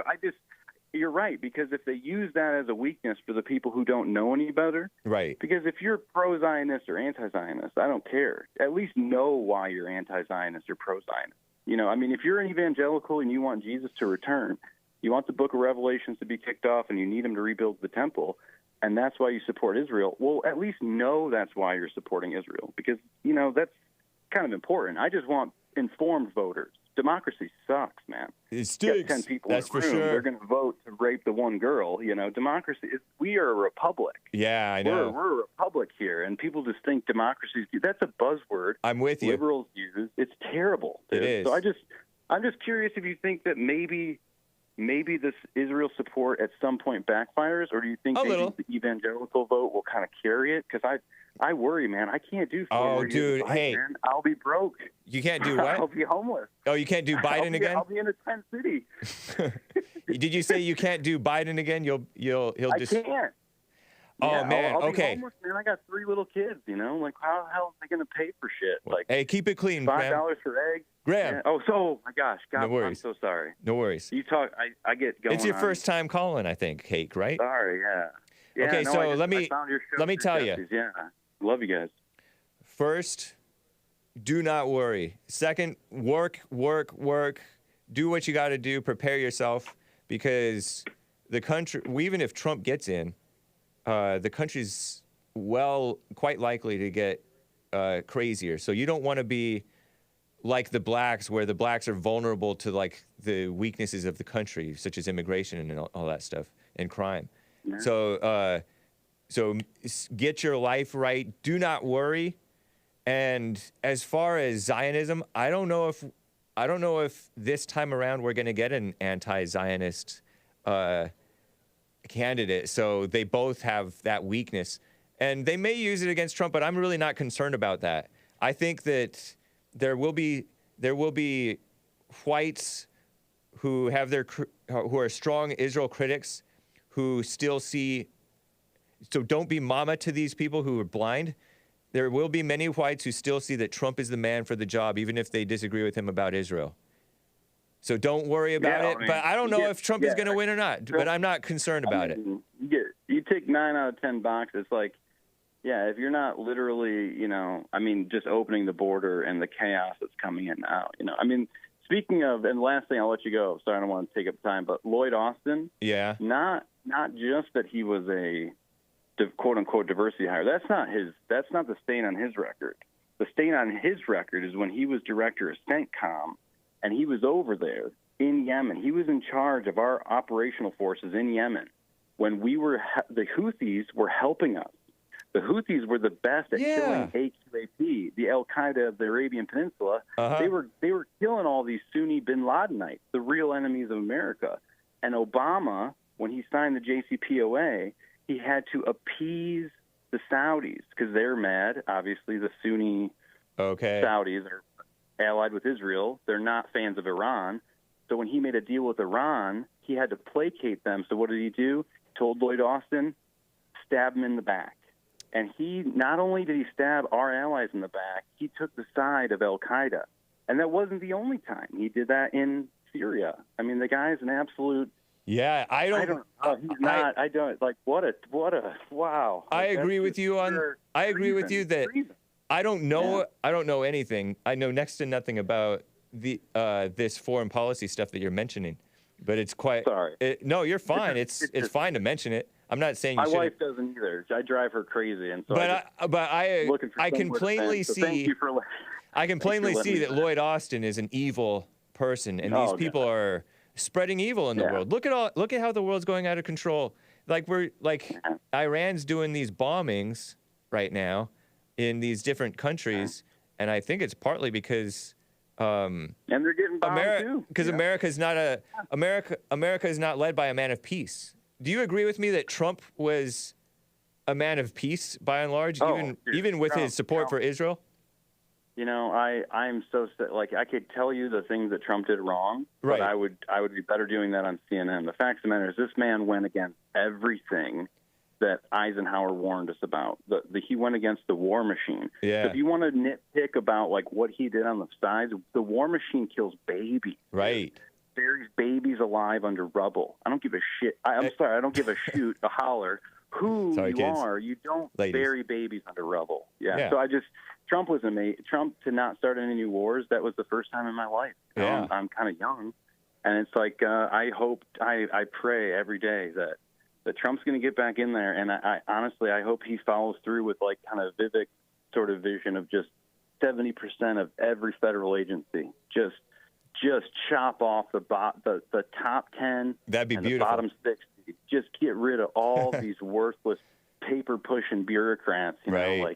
You're right, because if they use that as a weakness for the people who don't know any better, right? Because if you're pro-Zionist or anti-Zionist, I don't care. At least know why you're anti-Zionist or pro-Zionist. I mean, if you're an evangelical and you want Jesus to return, you want the Book of Revelations to be kicked off, and you need him to rebuild the temple, and that's why you support Israel. Well, at least know that's why you're supporting Israel, because that's kind of important. I just want informed voters. Democracy sucks, man. It stinks. Get 10 people That's in the for room, sure. They're going to vote to rape the one girl. Democracy is. We are a republic. Yeah, I know. We're a republic here, and people just think democracy. That's a buzzword. I'm with you. Liberals use. It's terrible. Dude. It is. So I'm just curious if you think that maybe this Israel support at some point backfires, or do you think maybe the evangelical vote will kind of carry it? Because I worry, man. I can't do 4 more years dude, of Biden, hey. man. I'll be broke. You can't do what? I'll be homeless. Oh, you can't do Biden again? I'll be in a tent city. Did you say you can't do Biden again? He'll just. I can't. Oh man, I'll be okay. homeless, man. I got 3 little kids. How the hell am I going to pay for shit? Hey, keep it clean, $5 Graham. for eggs. Graham. Yeah. Oh my gosh, God, No worries. I'm so sorry. No worries. You talk. I get going. It's your on. first time calling, I think, Hake, right? Sorry, yeah. Okay, no, so I let me found your show tell through you. Jesse's. Yeah, love you guys. First, do not worry. Second, work. Do what you got to do. Prepare yourself, because the country, even if Trump gets in, the country's quite likely to get crazier. So you don't want to be like the blacks, where the blacks are vulnerable to the weaknesses of the country, such as immigration and all that stuff and crime. Yeah. So get your life right. Do not worry. And as far as Zionism, I don't know if this time around we're going to get an anti-Zionist candidate. So they both have that weakness, and they may use it against Trump, but I'm really not concerned about that. I think that there will be whites who are strong Israel critics who still see. So don't be mama to these people who are blind. There will be many whites who still see that Trump is the man for the job, even if they disagree with him about Israel. So don't worry about it. But I don't know if Trump is going to win or not. But I'm not concerned about it. You take 9 out of 10 boxes. If you're not literally, just opening the border and the chaos that's coming in now. Speaking of, and last thing, I'll let you go. Sorry, I don't want to take up time. But Lloyd Austin. Yeah. Not just that he was a quote unquote diversity hire. That's not the stain on his record. The stain on his record is when he was director of Centcom, and he was over there in Yemen. He was in charge of our operational forces in Yemen when the Houthis were helping us. The Houthis were the best at killing AQAP, the Al Qaeda of the Arabian Peninsula. Uh-huh. They were killing all these Sunni bin Ladenites, the real enemies of America. And Obama, when he signed the JCPOA, he had to appease the Saudis, because they're mad. Obviously, the Sunni Saudis are allied with Israel. They're not fans of Iran. So when he made a deal with Iran, he had to placate them. So what did he do? He told Lloyd Austin, stab him in the back. And he, not only did he stab our allies in the back, he took the side of al-Qaeda. And that wasn't the only time. He did that in Syria. I mean, the guy's an absolute... Yeah, wow. I agree with you that I don't know anything. I know next to nothing about this foreign policy stuff that you're mentioning. But it's quite... Sorry. No, you're fine. It's fine to mention it. I'm not saying my wife doesn't either. I drive her crazy, and so I can plainly see. I can plainly see that Lloyd Austin is an evil person, and these people are spreading evil in the world. Look at how the world's going out of control. Iran's doing these bombings right now in these different countries, and I think it's partly because. And they're getting bombed too. Because America is not led by a man of peace. Do you agree with me that Trump was a man of peace by and large, even with his support for Israel? You know, I'm so I could tell you the things that Trump did wrong, but I would be better doing that on CNN. The fact of the matter is, this man went against everything that Eisenhower warned us about. He went against the war machine. Yeah. So if you want to nitpick about what he did on the sides, the war machine kills babies. Right. Buries babies alive under rubble. I don't give a shit. I'm sorry. I don't give a shoot, a holler. You don't bury babies under rubble. Yeah. So Trump was amazing. Trump to not start any new wars. That was the first time in my life. Yeah. I'm kind of young, and it's like I pray every day that Trump's going to get back in there, and I honestly I hope he follows through with kind of Vivek sort of vision of just 70% of every federal agency just chop off the top 10. That'd be and beautiful. The bottom 60. Just get rid of all these worthless paper pushing bureaucrats. You know,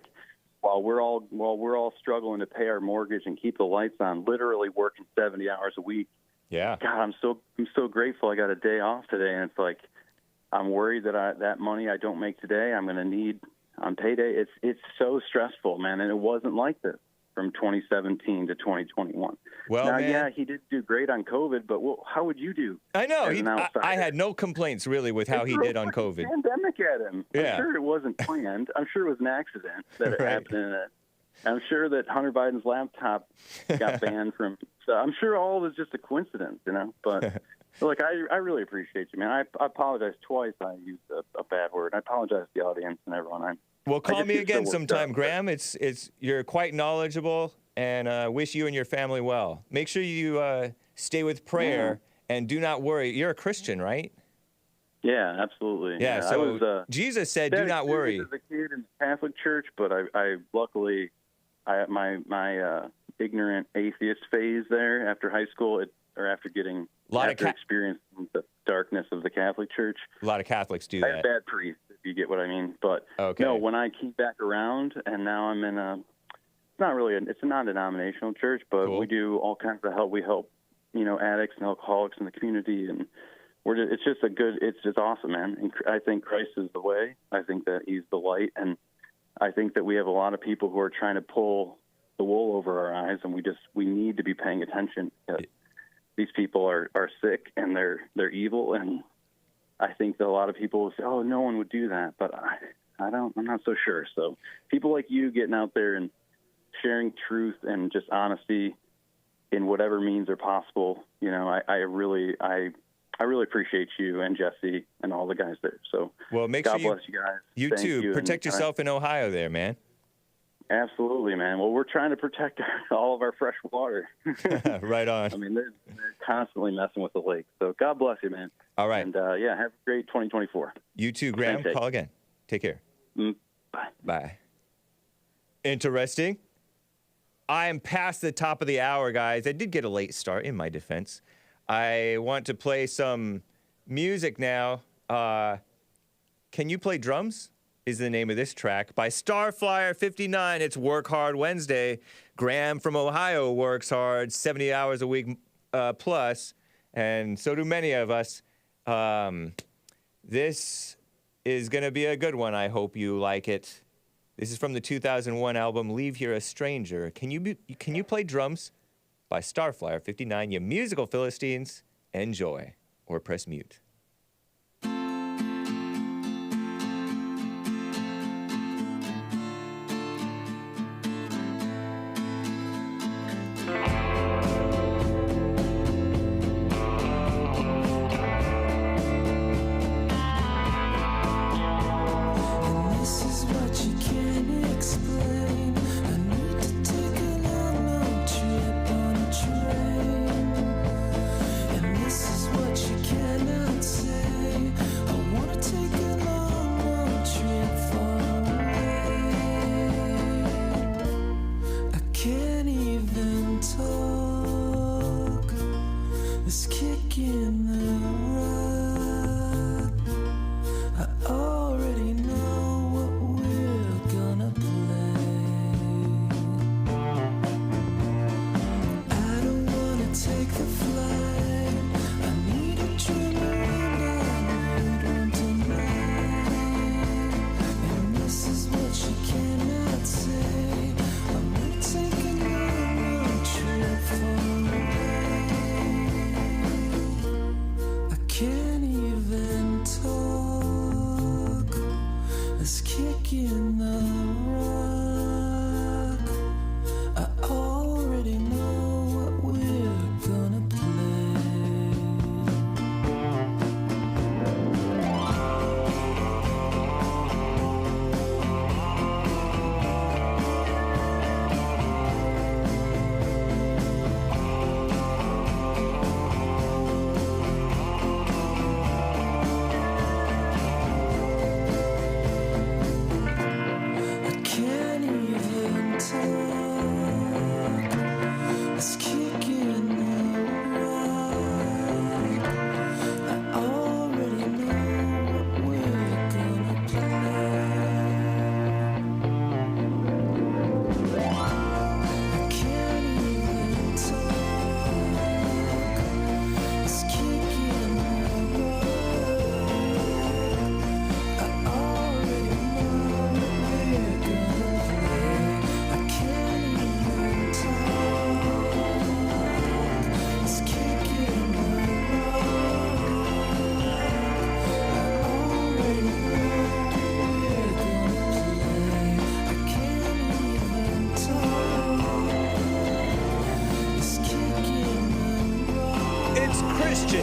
while we're all struggling to pay our mortgage and keep the lights on, literally working 70 hours a week. Yeah. God, I'm so grateful I got a day off today, and it's like I'm worried that that money I don't make today I'm going to need on payday. It's so stressful, man, and it wasn't like this from 2017 to 2021. Well, now, man, yeah, he did do great on COVID, but how would you do? I know. I had no complaints really with how he did on COVID. Pandemic at him. Yeah. I'm sure it wasn't planned. I'm sure it was an accident that it happened in it. I'm sure that Hunter Biden's laptop got banned from. So I'm sure all of it was just a coincidence, you know. But look, I really appreciate you, man. I apologize twice. I used a bad word. I apologize to the audience and everyone. Well, call me again sometime, Graham. You're quite knowledgeable, and wish you and your family well. Make sure you stay with prayer and do not worry. You're a Christian, right? Yeah, absolutely. Yeah. So I was, Jesus said, "Do not worry." As a kid in the Catholic Church, but I luckily my ignorant atheist phase there after high school, after experiencing the darkness of the Catholic Church. A lot of Catholics do I that. had bad priests, if you get what I mean. But no, when I came back around, and now I'm in it's a non-denominational church, but we do all kinds of help. We help, addicts and alcoholics in the community, and it's just awesome, man. And I think Christ is the way. I think that he's the light, and I think that we have a lot of people who are trying to pull the wool over our eyes, and we need to be paying attention because these people are sick and they're evil, and I think that a lot of people will say, "Oh, no one would do that," but I'm not so sure. So people like you getting out there and sharing truth and just honesty in whatever means are possible, I really appreciate you and Jesse and all the guys there. So God bless you guys. You too. Protect yourself in Ohio there, man. Absolutely, man. Well, we're trying to protect all of our fresh water. Right on. I mean, they're constantly messing with the lake. So God bless you, man. All right. And, have a great 2024. You too, Graham. Call again. Take care. Bye. Bye. Interesting. I am past the top of the hour, guys. I did get a late start, in my defense. I want to play some music now. Can you play drums? Is the name of this track by Starflyer 59. It's Work Hard Wednesday. Graham from Ohio works hard, 70 hours a week plus, and so do many of us. This is going to be a good one. I hope you like it. This is from the 2001 album Leave Here a Stranger. Can you play drums by Starflyer 59, you musical Philistines? Enjoy or press mute.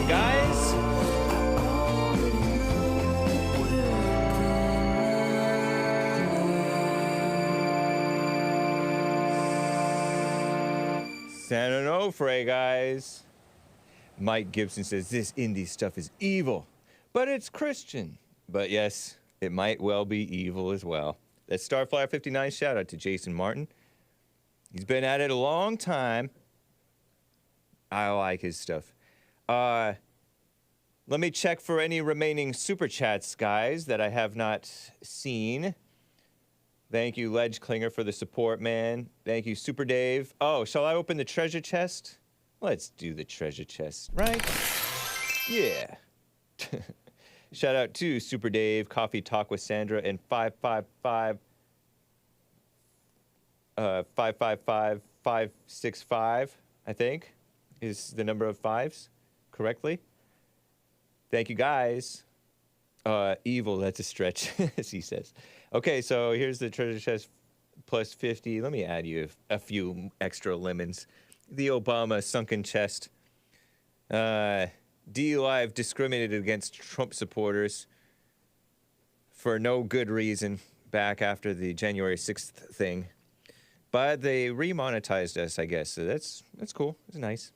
Guys, San Onofre, guys. Mike Gibson says this indie stuff is evil, but it's Christian. But yes, it might well be evil as well. That's Starflyer 59. Shout out to Jason Martin. He's been at it a long time. I like his stuff. Let me check for any remaining super chats, guys, that I have not seen. Thank you, Ledge Klinger, for the support, man. Thank you, Super Dave. Oh, shall I open the treasure chest? Let's do the treasure chest, right? Yeah. Shout out to Super Dave, Coffee Talk with Sandra, and 565, I think, is the number of fives, correctly. Thank you, guys. Evil, that's a stretch, as he says. Okay, so here's the treasure chest plus 50. Let me add you a few extra lemons. The Obama sunken chest. DLive discriminated against Trump supporters for no good reason back after the January 6th thing. But they remonetized us, I guess. So that's cool. It's nice.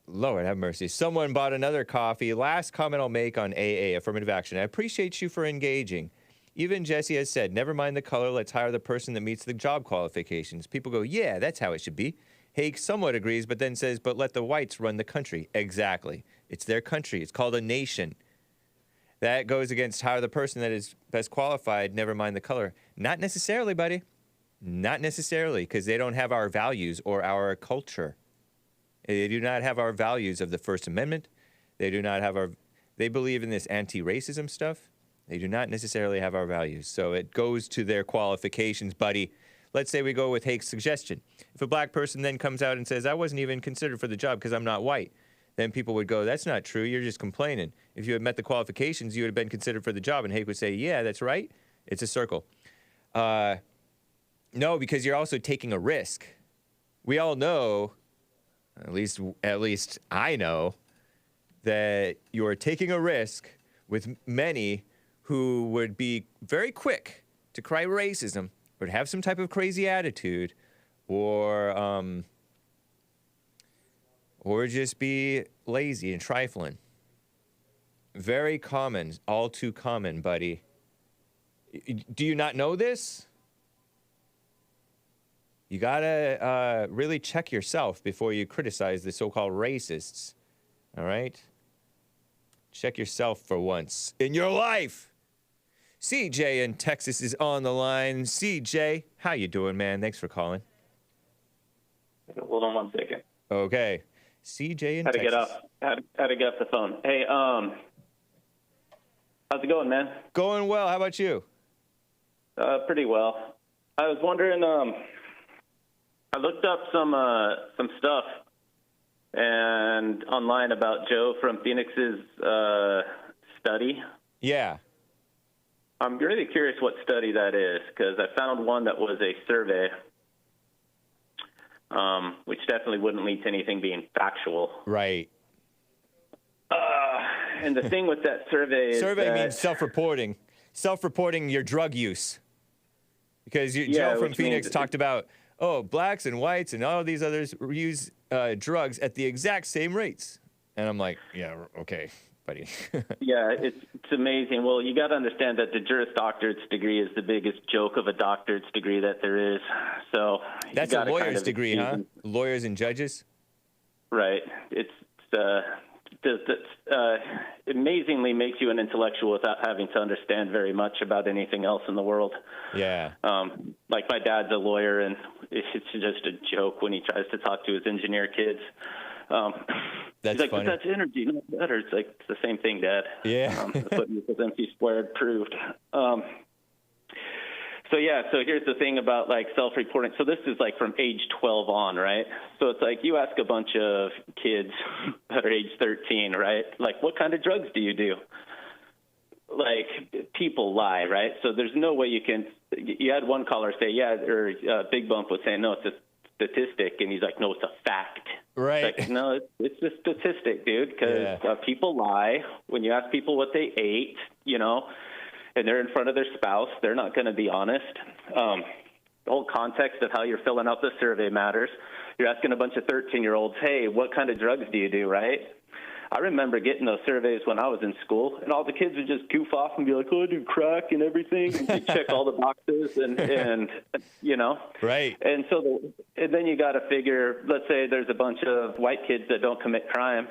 Lord have mercy. Someone bought another coffee. Last comment I'll make on AA, affirmative action. I appreciate you for engaging. Even Jesse has said, never mind the color, let's hire the person that meets the job qualifications. People go, yeah, that's how it should be. Hake somewhat agrees, but then says, but let the whites run the country. Exactly. It's their country. It's called a nation. That goes against hire the person that is best qualified, never mind the color. Not necessarily, buddy. Not necessarily, because they don't have our values or our culture. They do not have our values of the First Amendment. They do not have our... They believe in this anti-racism stuff. They do not necessarily have our values. So it goes to their qualifications, buddy. Let's say we go with Hake's suggestion. If a black person then comes out and says, I wasn't even considered for the job because I'm not white, then people would go, that's not true. You're just complaining. If you had met the qualifications, you would have been considered for the job. And Hake would say, yeah, that's right. It's a circle. No, because you're also taking a risk. We all know, at least I know, that you're taking a risk with many who would be very quick to cry racism, or to have some type of crazy attitude, or just be lazy and trifling. Very common, all too common, buddy. Do you not know this? You gotta really check yourself before you criticize the so-called racists, all right? Check yourself for once in your life. CJ in Texas is on the line. CJ, how you doing, man? Thanks for calling. Hold on 1 second. Okay. CJ in Texas. Had to get off the phone. Hey, how's it going, man? Going well. How about you? Pretty well. I was wondering, I looked up some stuff and online about Joe from Phoenix's study. Yeah. I'm really curious what study that is, because I found one that was a survey, which definitely wouldn't lead to anything being factual. Right. And the thing with that survey is survey means self-reporting. Self-reporting your drug use. Because Joe from Phoenix talked about, blacks and whites and all these others use drugs at the exact same rates. And I'm like, yeah, okay, buddy. Yeah, it's amazing. Well, you got to understand that the Juris Doctorate's degree is the biggest joke of a doctorate's degree that there is. So that's a lawyer's degree, huh? Lawyers and judges? Right. It amazingly makes you an intellectual without having to understand very much about anything else in the world. Yeah. Like my dad's a lawyer, and it's just a joke when he tries to talk to his engineer kids. That's he's like, funny. but that's energy, not better. It's like, it's the same thing, Dad. Yeah. That's what MC squared proved. So here's the thing about like self-reporting. So this is like from age 12 on, right? So it's like you ask a bunch of kids that are age 13, right? Like, what kind of drugs do you do? Like, people lie, right? So there's no way you can. You had one caller say, Big Bump was saying, no, it's a statistic, and he's like, no, it's a fact. Right. Like, no, it's a statistic, dude, because people lie. When you ask people what they ate, and they're in front of their spouse, they're not going to be honest. The whole context of how you're filling out the survey matters. You're asking a bunch of 13-year-olds, hey, what kind of drugs do you do, right? I remember getting those surveys when I was in school, and all the kids would just goof off and be like, I do crack and everything. And they check all the boxes and Right. And so and then you got to figure, let's say there's a bunch of white kids that don't commit crime.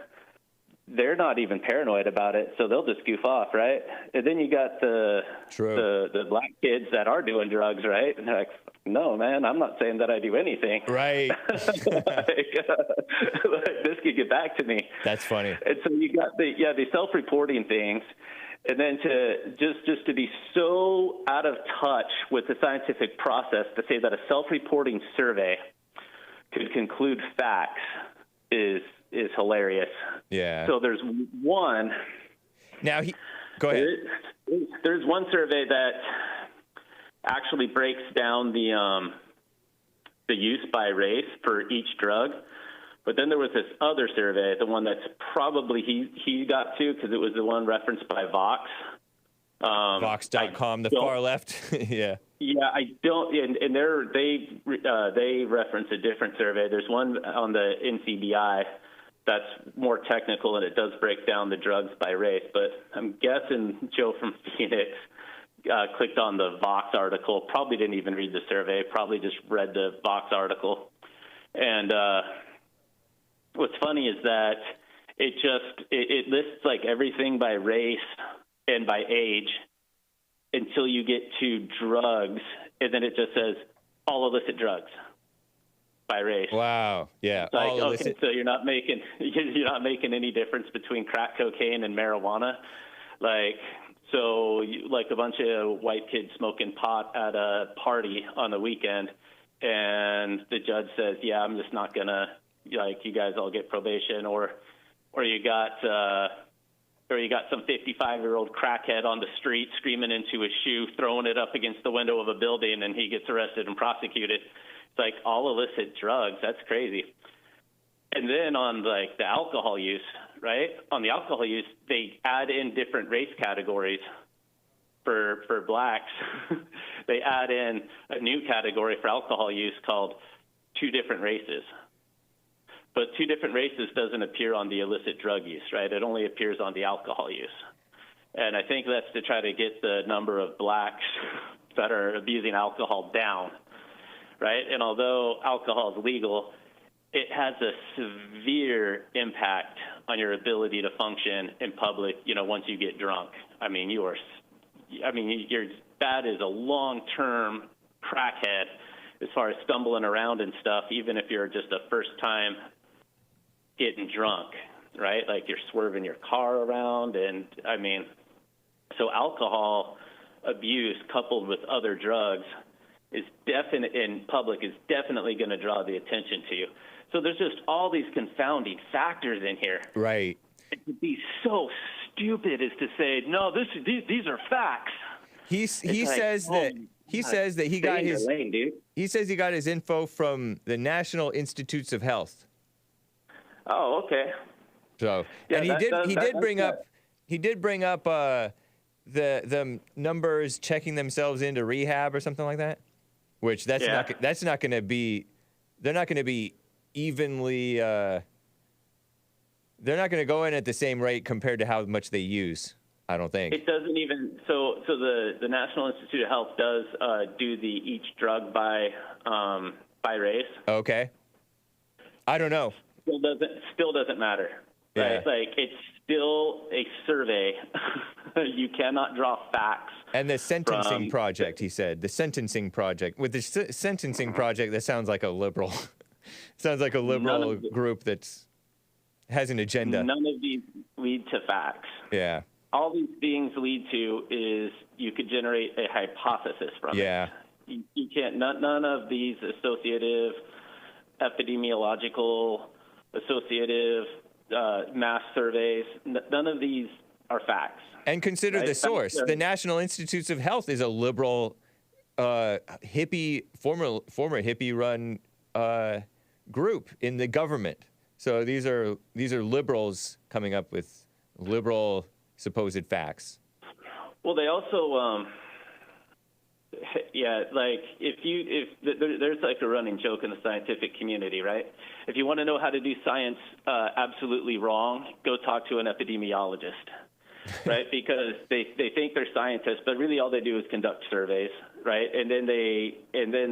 They're not even paranoid about it, so they'll just goof off, right? And then you got the black kids that are doing drugs, right? And they're like, no, man, I'm not saying that I do anything. Right. This could get back to me. That's funny. And so you got the self-reporting things, and then to just to be so out of touch with the scientific process to say that a self-reporting survey could conclude facts is hilarious. Yeah. So there's one. Now go ahead. There's one survey that actually breaks down the use by race for each drug, but then there was this other survey, the one that's probably he got to because it was the one referenced by Vox. Vox.com, the far left. Yeah. Yeah, I don't, and they reference a different survey. There's one on the NCBI that's more technical, and it does break down the drugs by race. But I'm guessing Joe from Phoenix clicked on the Vox article, probably didn't even read the survey, probably just read the Vox article. And what's funny is that it lists like everything by race and by age until you get to drugs, and then it just says all illicit drugs by race. Wow. Yeah. It's like, okay, so you're not making any difference between crack cocaine and marijuana. Like, So, like a bunch of white kids smoking pot at a party on the weekend, and the judge says, "Yeah, I'm just not gonna, like, you guys all get probation," or you got some 55-year-old crackhead on the street screaming into his shoe, throwing it up against the window of a building, and he gets arrested and prosecuted. It's like all illicit drugs. That's crazy. And then on like the alcohol use, right? On the alcohol use, they add in different race categories for blacks. They add in a new category for alcohol use called two different races. But two different races doesn't appear on the illicit drug use, right? It only appears on the alcohol use. And I think that's to try to get the number of blacks that are abusing alcohol down, right? And although alcohol is legal, it has a severe impact on your ability to function in public, once you get drunk. I mean, you're that is a long-term crackhead as far as stumbling around and stuff, even if you're just a first-time getting drunk, right? Like you're swerving your car around. And I mean, so alcohol abuse coupled with other drugs is in public is definitely going to draw the attention to you. So there's just all these confounding factors in here. Right. It would be so stupid as to say, no, these are facts. He says that he got his lane, dude. He says he got his info from the National Institutes of Health. Oh, okay. So, Yeah, and he did bring up the numbers checking themselves into rehab or something like that, which that's not going to be. They're not going to be evenly. They're not going to go in at the same rate compared to how much they use. I don't think. It doesn't even. So the National Institute of Health does do each drug by race. Okay. I don't know. Still doesn't matter. Right? Yeah. Like it's still a survey. You cannot draw facts. And the sentencing project, he said, the sentencing project. With the sentencing project, that sounds like a liberal. Sounds like a liberal group that has an agenda. None of these lead to facts. Yeah. All these things lead to is you could generate a hypothesis from it. You can't. None of these associative, epidemiological, associative mass surveys. None of these are facts. And consider right? the source. The National Institutes of Health is a liberal, hippie, former hippie-run group in the government. So these are liberals coming up with liberal supposed facts. Well, they also, like there's like a running joke in the scientific community, right? If you want to know how to do science absolutely wrong, go talk to an epidemiologist, right? Because they think they're scientists, but really all they do is conduct surveys, right? And then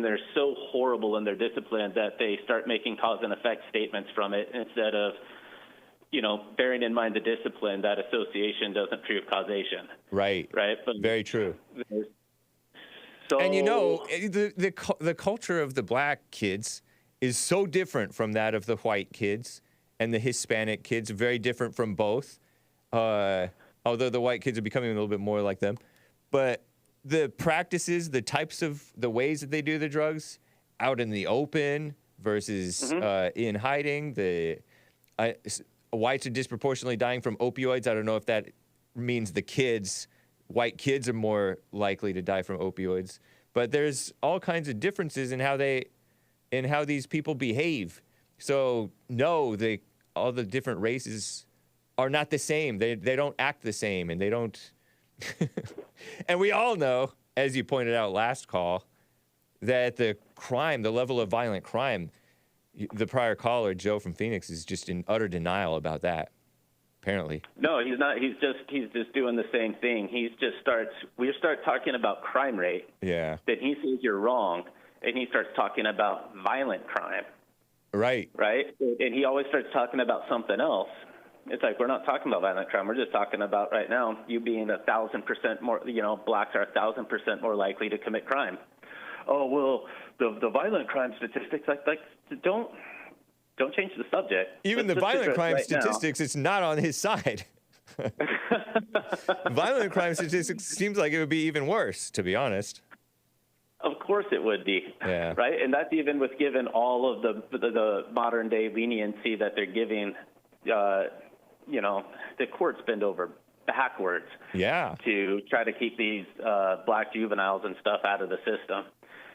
they're so horrible in their discipline that they start making cause and effect statements from it instead of bearing in mind the discipline that association doesn't prove causation. Right. Right. But very true. So, and the culture of the black kids is so different from that of the white kids and the Hispanic kids. Very different from both. Although the white kids are becoming a little bit more like them, but the practices, the types of the ways that they do the drugs out in the open versus in hiding, whites are disproportionately dying from opioids. I don't know if that means white kids are more likely to die from opioids, but there's all kinds of differences in how these people behave. So no, all the different races are not the same. They don't act the same, and they don't. And we all know, as you pointed out last call, that the level of violent crime. The prior caller, Joe from Phoenix, is just in utter denial about that. Apparently. No, he's not. He's just doing the same thing. We start talking about crime rate. Yeah. Then he says you're wrong, and he starts talking about violent crime. Right. Right. And he always starts talking about something else. It's like, we're not talking about violent crime. We're just talking about right now you being 1,000% more. Blacks are 1,000% more likely to commit crime. Oh well, the violent crime statistics, like don't change the subject. Even the violent crime statistics, it's not on his side. Violent crime statistics seems like it would be even worse, to be honest. Of course it would be, Yeah. right? And that's even with given all of the modern day leniency that they're giving. The courts bend over backwards Yeah. to try to keep these black juveniles and stuff out of the system.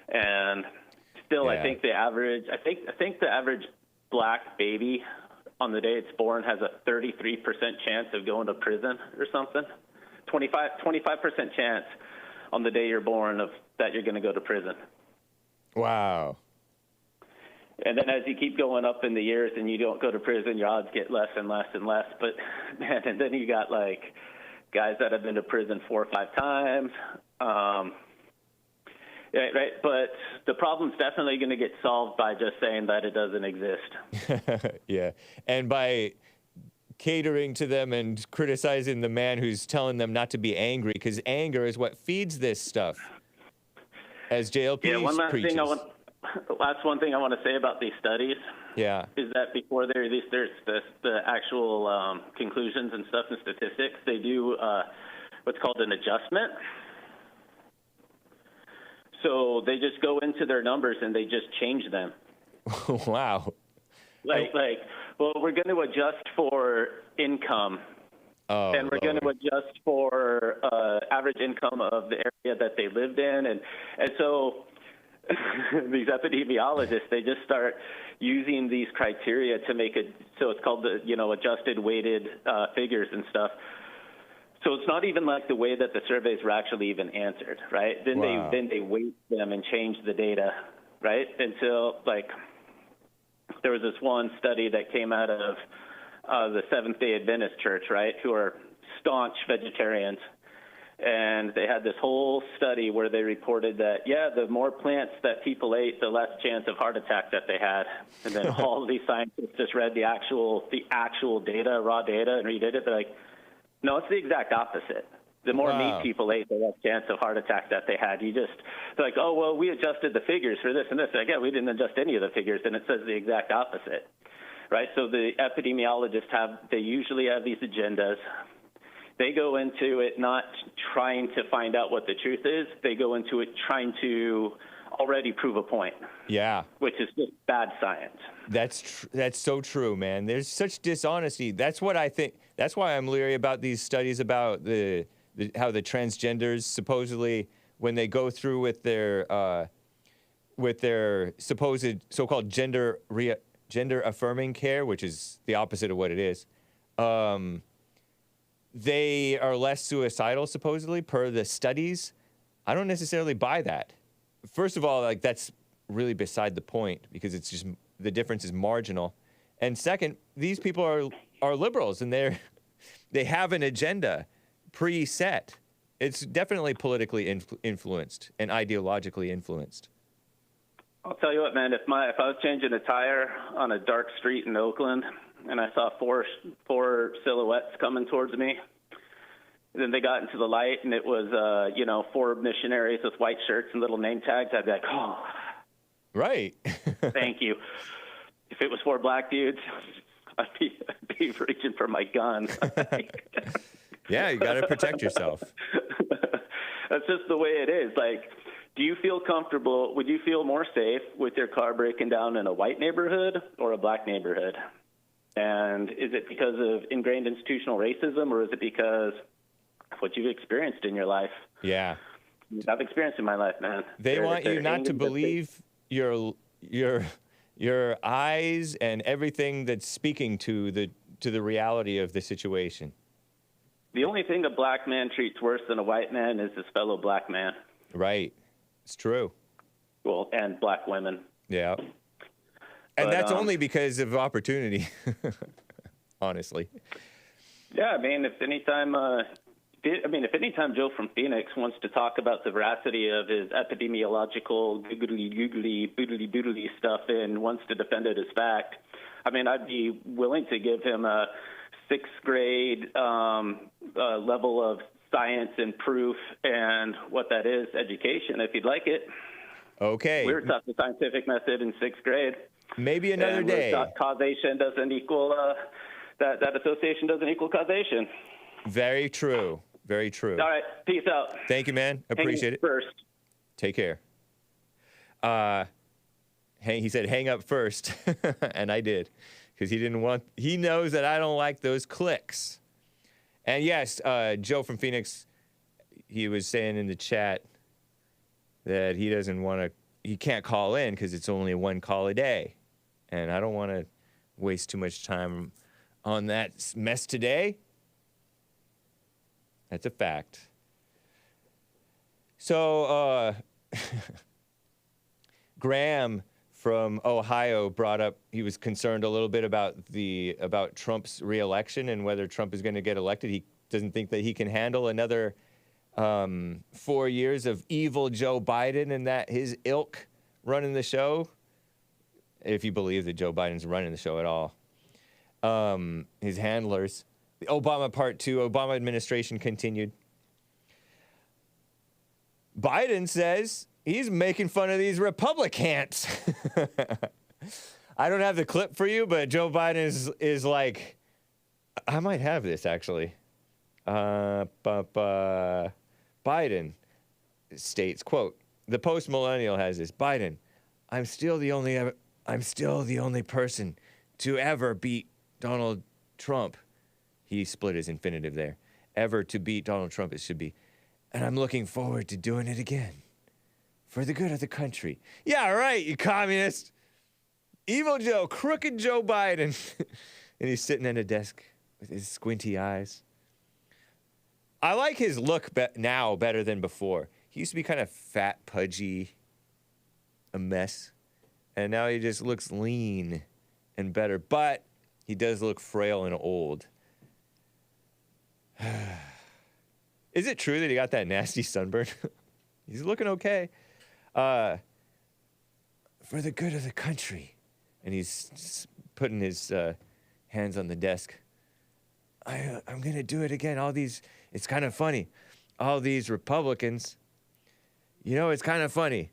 And still, Yeah. I think the average black baby on the day it's born has a 33% chance of going to prison or something. 25% chance on the day you're born of that you're going to go to prison. Wow. And then as you keep going up in the years and you don't go to prison, your odds get less and less and less. But man, and then you got like guys that have been to prison 4 or 5 times. Right. But the problem's definitely going to get solved by just saying that it doesn't exist. Yeah. And by catering to them and criticizing the man who's telling them not to be angry, because anger is what feeds this stuff. As JLP preaches. One thing I want to say about these studies Yeah. is that before they release the actual conclusions and stuff and statistics, they do what's called an adjustment. So they just go into their numbers and they just change them. Wow. Well, we're going to adjust for income. Oh, and we're going to adjust for average income of the area that they lived in. And so these epidemiologists, they just start using these criteria to make it so it's called the, adjusted weighted figures and stuff. So it's not even like the way that the surveys were actually even answered, right? Then they weight them and change the data, right? Until there was this one study that came out of the Seventh-day Adventist Church, right, who are staunch vegetarians. And they had this whole study where they reported that, the more plants that people ate, the less chance of heart attack that they had. And then all of these scientists just read the actual data, raw data, and redid it. They're like, no, it's the exact opposite. The more meat people ate, the less chance of heart attack that they had. They're like, oh, well, we adjusted the figures for this and this. Again, we didn't adjust any of the figures, and it says the exact opposite, right? So the epidemiologists they usually have these agendas. They go into it not trying to find out what the truth is. They go into it trying to already prove a point. Yeah. Which is just bad science. That's so true, man. There's such dishonesty. That's what I think. That's why I'm leery about these studies about how the transgenders supposedly, when they go through with their supposed so-called gender affirming care, which is the opposite of what it is. They are less suicidal, supposedly, per the studies. I don't necessarily buy that. First of all, that's really beside the point, because it's just the difference is marginal. And second, these people are liberals, and they have an agenda preset. It's definitely politically influenced and ideologically influenced. I'll tell you what, man. If I was changing a tire on a dark street in Oakland and I saw four silhouettes coming towards me, and then they got into the light and it was 4 missionaries with white shirts and little name tags, I'd be like, oh, right. Thank you. If it was 4 black dudes, I'd be reaching for my gun. Yeah, you got to protect yourself. That's just the way it is. Do you feel comfortable? Would you feel more safe with your car breaking down in a white neighborhood or a black neighborhood? And is it because of ingrained institutional racism, or is it because of what you've experienced in your life? Yeah. I've experienced in my life, man. They want you not to believe your eyes and everything that's speaking to the reality of the situation. The only thing a black man treats worse than a white man is his fellow black man. Right. It's true. Well, and black women. Yeah. And that's only because of opportunity, honestly. Yeah, if anytime Joe from Phoenix wants to talk about the veracity of his epidemiological googly boodly stuff and wants to defend it as fact, I'd be willing to give him a 6th grade level of science and proof and what that is, education, if you'd like it. Okay. We were taught the scientific method in 6th grade. Maybe another day. Causation doesn't equal that association doesn't equal causation. Very true. Very true. All right. Peace out. Thank you, man. Appreciate it. First. Take care. He said, hang up first. And I did. Because he knows that I don't like those clicks. And yes, Joe from Phoenix, he was saying in the chat that he can't call in because it's only one call a day. And I don't want to waste too much time on that mess today. That's a fact. So, Graham from Ohio brought up, he was concerned a little bit about Trump's reelection and whether Trump is going to get elected. He doesn't think that he can handle another 4 years of evil Joe Biden and that his ilk running the show, if you believe that Joe Biden's running the show at all. His handlers. The Obama Part 2, Obama administration continued. Biden says he's making fun of these Republicans. I don't have the clip for you, but Joe Biden is like, I might have this actually. Biden states, quote, the post-millennial has this, Biden, I'm still the only person to ever beat Donald Trump. He split his infinitive there. Ever to beat Donald Trump, it should be. And I'm looking forward to doing it again. For the good of the country. Yeah, right, you communist. Evil Joe, crooked Joe Biden. And he's sitting at a desk with his squinty eyes. I like his look now better than before. He used to be kind of fat, pudgy, a mess. And now he just looks lean and better. But he does look frail and old. Is it true that he got that nasty sunburn? He's looking okay. For the good of the country. And he's putting his hands on the desk. I'm going to do it again. It's kind of funny. All these Republicans, it's kind of funny.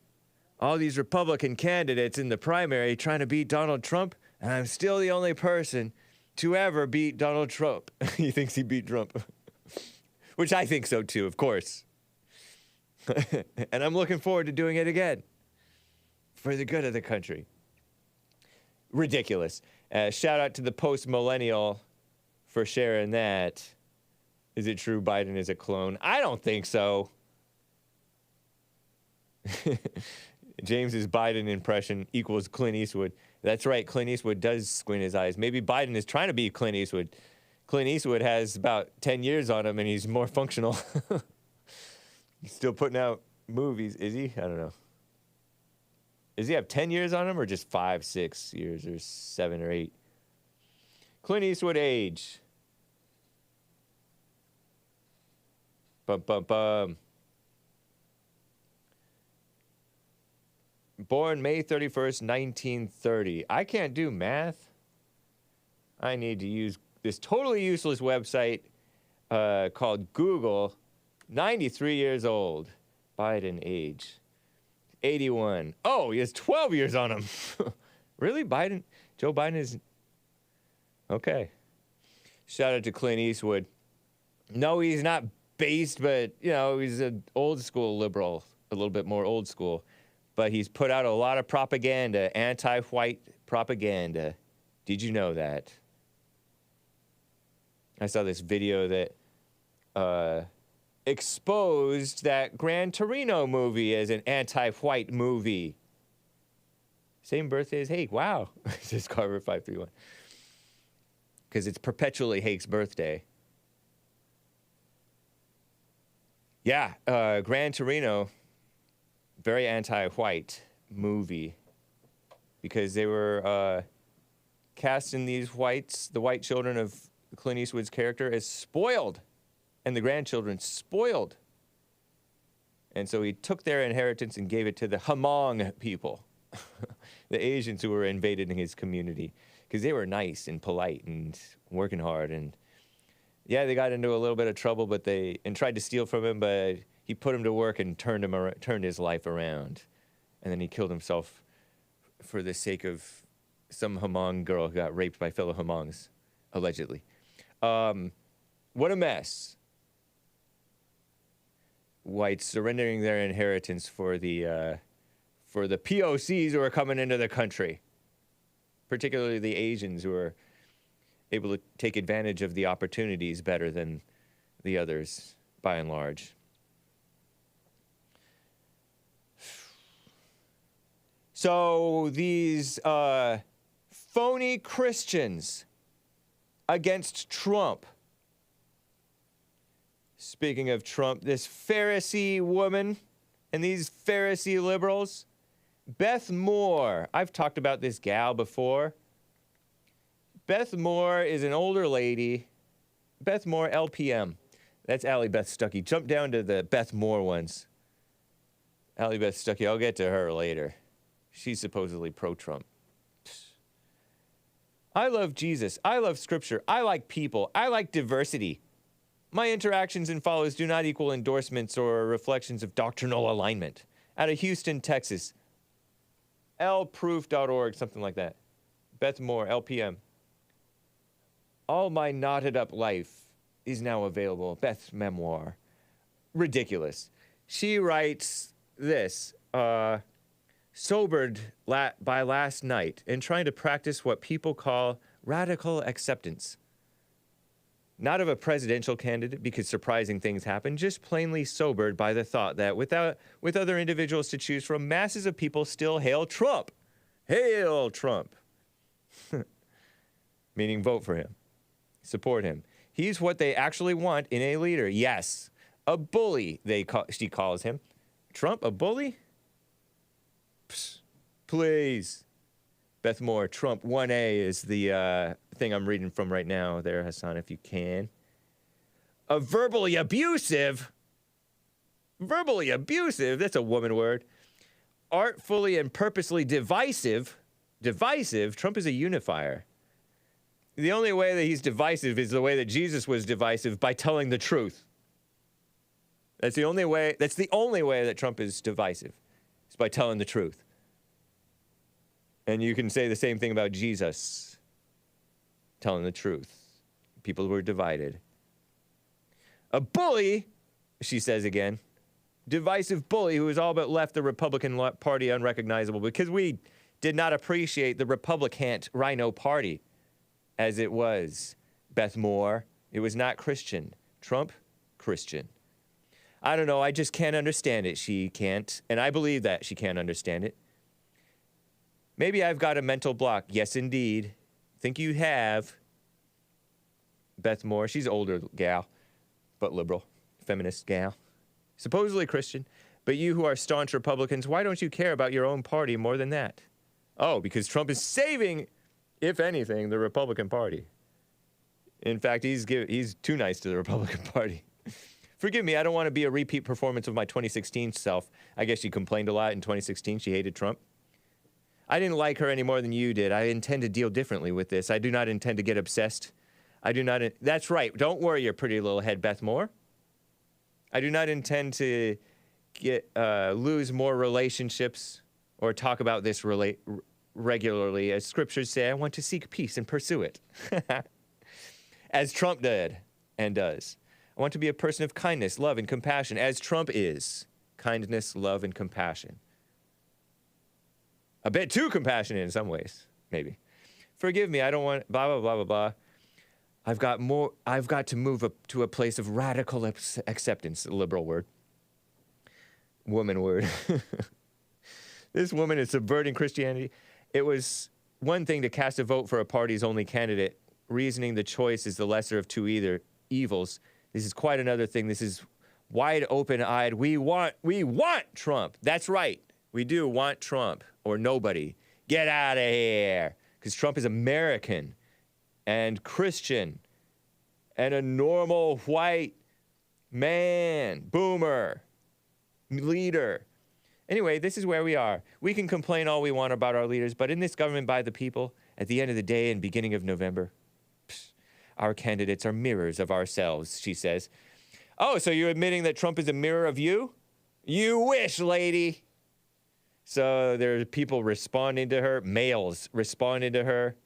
All these Republican candidates in the primary trying to beat Donald Trump, and I'm still the only person to ever beat Donald Trump. He thinks he beat Trump. Which I think so too, of course. And I'm looking forward to doing it again. For the good of the country. Ridiculous. Shout out to the post-millennial for sharing that. Is it true Biden is a clone? I don't think so. James's Biden impression equals Clint Eastwood. That's right, Clint Eastwood does squint his eyes. Maybe Biden is trying to be Clint Eastwood. Clint Eastwood has about 10 years on him, and he's more functional. He's still putting out movies. Is he? I don't know. Does he have 10 years on him, or just 5, 6 years, or 7 or 8? Clint Eastwood age. Bum, bum, bum. Born May 31st, 1930. I can't do math. I need to use this totally useless website called Google. 93 years old. Biden age. 81. Oh, he has 12 years on him. Really? Joe Biden is... Okay. Shout out to Clint Eastwood. No, he's not based, but, he's an old school liberal. A little bit more old school. But he's put out a lot of propaganda, anti-white propaganda. Did you know that? I saw this video that exposed that Gran Torino movie as an anti-white movie. Same birthday as Hake. Wow. Says Carver 531. Because it's perpetually Hake's birthday. Yeah, Gran Torino, very anti-white movie. Because they were casting the white children of Clint Eastwood's character, as spoiled. And the grandchildren spoiled. And so he took their inheritance and gave it to the Hmong people. The Asians who were invading his community. Because they were nice and polite and working hard. And yeah, they got into a little bit of trouble, and tried to steal from him, but he put him to work and turned his life around. And then he killed himself for the sake of some Hmong girl who got raped by fellow Hmongs, allegedly. What a mess. Whites surrendering their inheritance for the POCs who are coming into the country, particularly the Asians who are able to take advantage of the opportunities better than the others, by and large. So these phony Christians against Trump. Speaking of Trump, this Pharisee woman and these Pharisee liberals, Beth Moore. I've talked about this gal before. Beth Moore is an older lady. Beth Moore, LPM. That's Allie Beth Stuckey. Jump down to the Beth Moore ones. Allie Beth Stuckey, I'll get to her later. She's supposedly pro-Trump. I love Jesus. I love Scripture. I like people. I like diversity. My interactions and follows do not equal endorsements or reflections of doctrinal alignment. Out of Houston, Texas. lproof.org, something like that. Beth Moore, LPM. All my knotted up life is now available. Beth's memoir. Ridiculous. She writes this, sobered by last night and trying to practice what people call radical acceptance. Not of a presidential candidate, because surprising things happen, just plainly sobered by the thought that with other individuals to choose from, masses of people still hail Trump. Hail Trump. Meaning vote for him. Support him. He's what they actually want in a leader. Yes. A bully, she calls him. Trump, a bully? Psst, please. Beth Moore, Trump 1A is the thing I'm reading from right now there, Hassan, if you can. A verbally abusive? Verbally abusive? That's a woman word. Artfully and purposely divisive? Divisive? Trump is a unifier. The only way that he's divisive is the way that Jesus was divisive, by telling the truth. That's the only way that Trump is divisive, is by telling the truth. And you can say the same thing about Jesus, telling the truth. People were divided. A bully, she says again, divisive bully who has all but left the Republican Party unrecognizable because we did not appreciate the Republican Rhino Party as it was. Beth Moore, it was not Christian. Trump, Christian. I don't know, I just can't understand it. She can't, and I believe that she can't understand it. Maybe I've got a mental block. Yes, indeed. Think you have. Beth Moore, she's an older gal, but liberal, feminist gal. Supposedly Christian. But you who are staunch Republicans, why don't you care about your own party more than that? Oh, because Trump is saving, if anything, the Republican Party. In fact, he's too nice to the Republican Party. Forgive me, I don't want to be a repeat performance of my 2016 self. I guess she complained a lot in 2016. She hated Trump. I didn't like her any more than you did. I intend to deal differently with this. I do not intend to get obsessed. I do not. That's right. Don't worry your pretty little head, Beth Moore. I do not intend to lose more relationships or talk about this regularly. As scriptures say, I want to seek peace and pursue it. As Trump did and does. I want to be a person of kindness, love, and compassion, as Trump is. Kindness, love, and compassion. A bit too compassionate in some ways, maybe. Forgive me, I don't want blah, blah, blah, blah, blah. I've got to move up to a place of radical acceptance, a liberal word. Woman word. This woman is subverting Christianity. It was one thing to cast a vote for a party's only candidate, reasoning the choice is the lesser of two evils. This is quite another thing. This is wide open-eyed. We want Trump. That's right. We do want Trump or nobody. Get out of here. Because Trump is American and Christian and a normal white man, boomer, leader. Anyway, this is where we are. We can complain all we want about our leaders, but in this government by the people, at the end of the day and beginning of November, our candidates are mirrors of ourselves, she says. Oh, so you're admitting that Trump is a mirror of you? You wish, lady. So there are people responding to her, males responding to her.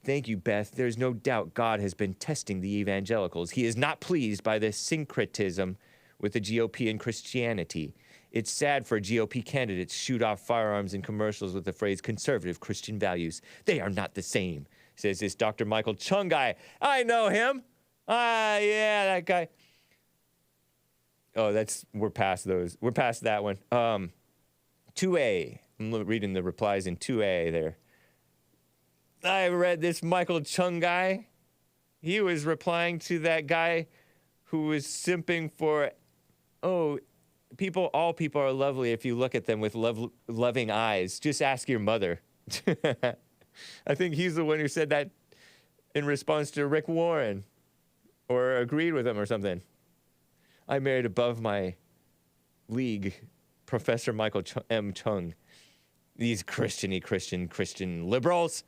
Thank you, Beth. There's no doubt God has been testing the evangelicals. He is not pleased by the syncretism with the GOP and Christianity. It's sad for GOP candidates shoot off firearms in commercials with the phrase conservative Christian values. They are not the same, says this Dr. Michael Chung guy. I know him. Yeah, that guy. Oh, we're past those. We're past that one. 2A. I'm reading the replies in 2A there. I read this Michael Chung guy. He was replying to that guy who was simping for, all people are lovely if you look at them with loving eyes. Just ask your mother. I think he's the one who said that in response to Rick Warren, or agreed with him or something. I married above my league, Professor Michael M. Chung. These Christian liberals.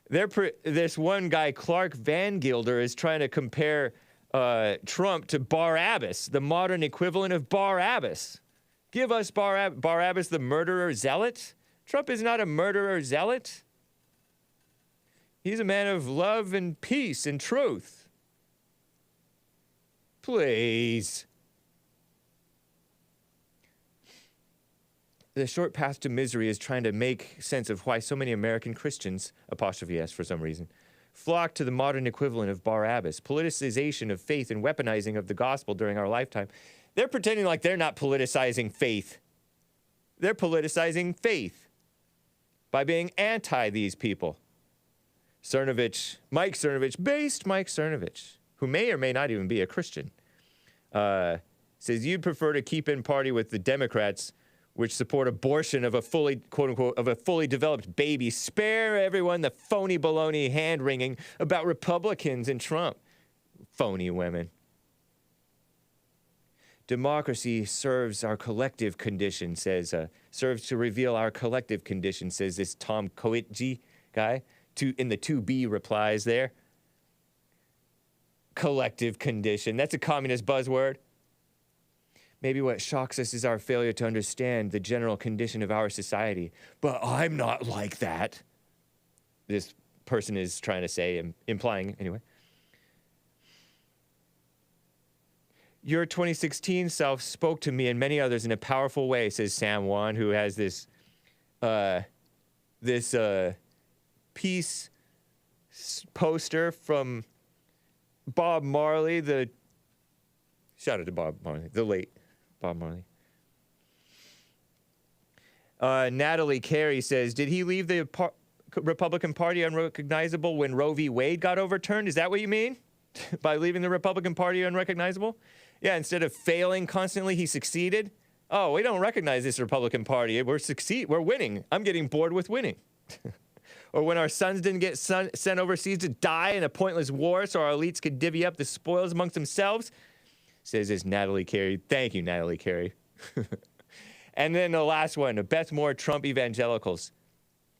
This one guy, Clark Van Gilder, is trying to compare Trump to Barabbas, the modern equivalent of Barabbas. Give us Barabbas, the murderer zealot. Trump is not a murderer zealot. He's a man of love and peace and truth. Please. The short path to misery is trying to make sense of why so many American Christians, apostrophe S for some reason, flock to the modern equivalent of Barabbas, politicization of faith and weaponizing of the gospel during our lifetime. They're pretending like they're not politicizing faith. They're politicizing faith by being anti these people. Mike Cernovich, who may or may not even be a Christian, says you'd prefer to keep in party with the Democrats, which support abortion of a fully, quote unquote, of a fully developed baby. Spare everyone the phony baloney hand-wringing about Republicans and Trump. Phony women. Democracy serves our collective condition, serves to reveal our collective condition, says this Tom Koitji guy. In the 2B replies there. Collective condition. That's a communist buzzword. Maybe what shocks us is our failure to understand the general condition of our society. But I'm not like that. This person is trying to say, implying anyway. Your 2016 self spoke to me and many others in a powerful way, says Sam Wan, who has this peace poster from Bob Marley, shout out to Bob Marley, the late Bob Marley. Natalie Carey says, did he leave the Republican Party unrecognizable when Roe v. Wade got overturned? Is that what you mean? By leaving the Republican Party unrecognizable? Yeah, instead of failing constantly, he succeeded. Oh, we don't recognize this Republican Party. We're winning. I'm getting bored with winning. Or when our sons didn't get sent overseas to die in a pointless war so our elites could divvy up the spoils amongst themselves, says this Natalie Carey. Thank you, Natalie Carey. And then the last one, Beth Moore, Trump evangelicals.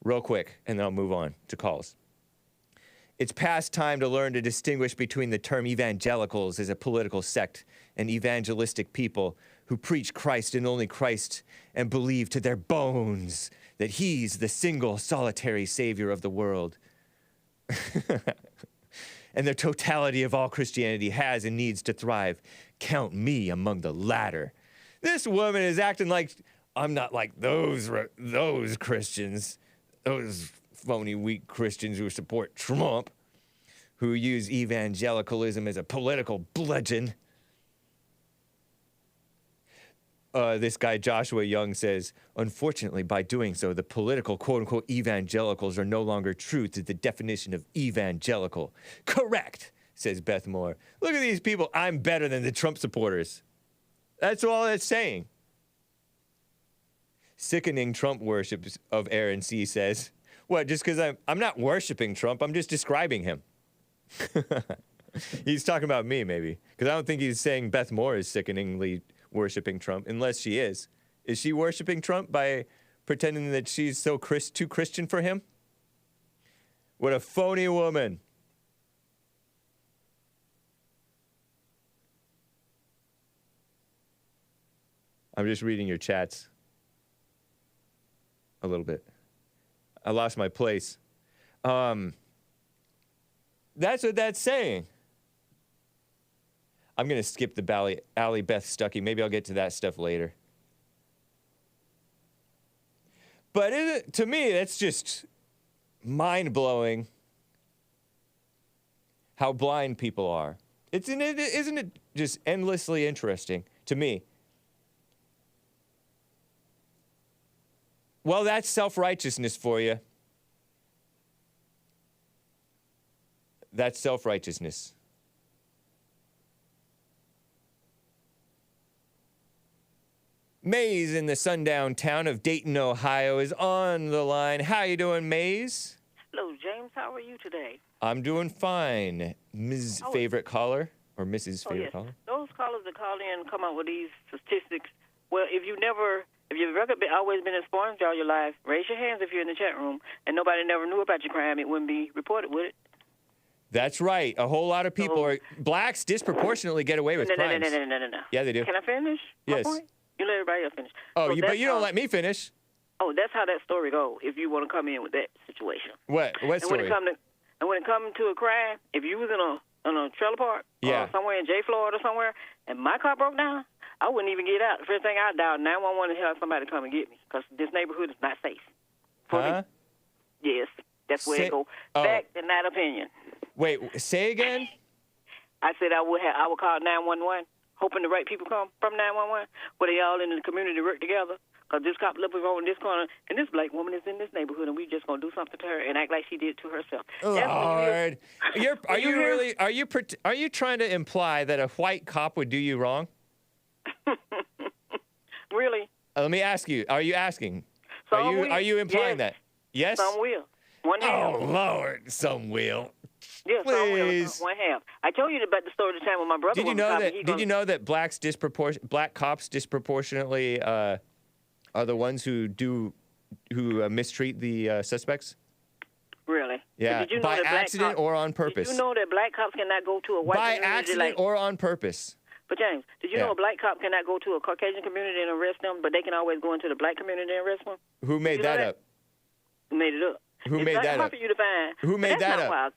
Real quick, and then I'll move on to calls. It's past time to learn to distinguish between the term evangelicals as a political sect and evangelistic people who preach Christ and only Christ and believe to their bones that he's the single solitary savior of the world. And the totality of all Christianity has and needs to thrive. Count me among the latter. This woman is acting like I'm not like those Christians, those phony, weak Christians who support Trump, who use evangelicalism as a political bludgeon. This guy, Joshua Young, says, unfortunately, by doing so, the political, quote-unquote, evangelicals are no longer true to the definition of evangelical. Correct, says Beth Moore. Look at these people. I'm better than the Trump supporters. That's all it's saying. Sickening Trump worship of Aaron C. says, what, just because I'm not worshiping Trump, I'm just describing him. He's talking about me, maybe, because I don't think he's saying Beth Moore is sickeningly worshiping Trump, unless she is. Is she worshiping Trump by pretending that she's so too Christian for him? What a phony woman. I'm just reading your chats. a little bit. I lost my place. That's what that's saying. I'm going to skip the Allie Beth Stuckey. Maybe I'll get to that stuff later. But to me, that's just mind-blowing how blind people are. Isn't it just endlessly interesting to me? Well, that's self-righteousness for you. That's self-righteousness. Maze in the sundown town of Dayton, Ohio is on the line. How you doing, Maze? Hello, James. How are you today? I'm doing fine. Ms. Favorite caller or Mrs. Favorite caller? Those callers that call in and come up with these statistics. Well, if you've always been informed all your life, raise your hands if you're in the chat room and nobody never knew about your crime, it wouldn't be reported, would it? That's right. A whole lot of people blacks disproportionately get away with crimes. No. Yeah, they do. Can I finish? Yes. My point? You let everybody else finish. Oh, but you don't let me finish. Oh, that's how that story goes. If you want to come in with that situation. What story? When it comes to a crime, if you was in a trailer park or somewhere in J. Florida or somewhere, and my car broke down, I wouldn't even get out. The first thing I dialed 911 to have somebody come and get me because this neighborhood is not safe. For me. Yes, that's where it goes. Fact and not opinion. Wait, say again. I said I would call 911, hoping the right people come from 911, where they all in the community work together. Because this cop living over in this corner, and this black woman is in this neighborhood, and we just gonna do something to her and act like she did to herself. Lord, are you trying to imply that a white cop would do you wrong? Really? Let me ask you. Are you asking? Are you implying that? Yes. Some will. One half. Oh Lord, some will. Yes, please. One half. I told you about the story the time when my brother Did you know that black cops disproportionately are the ones who mistreat the suspects? Really? Yeah. Did you know by accident or on purpose? Did you know that black cops cannot go to a white by community? Accident or on purpose? But James, did you know a black cop cannot go to a Caucasian community and arrest them, but they can always go into the black community and arrest them? Who made that up? Who made it up? Who made that up? For you to find. Who made that up? Wild.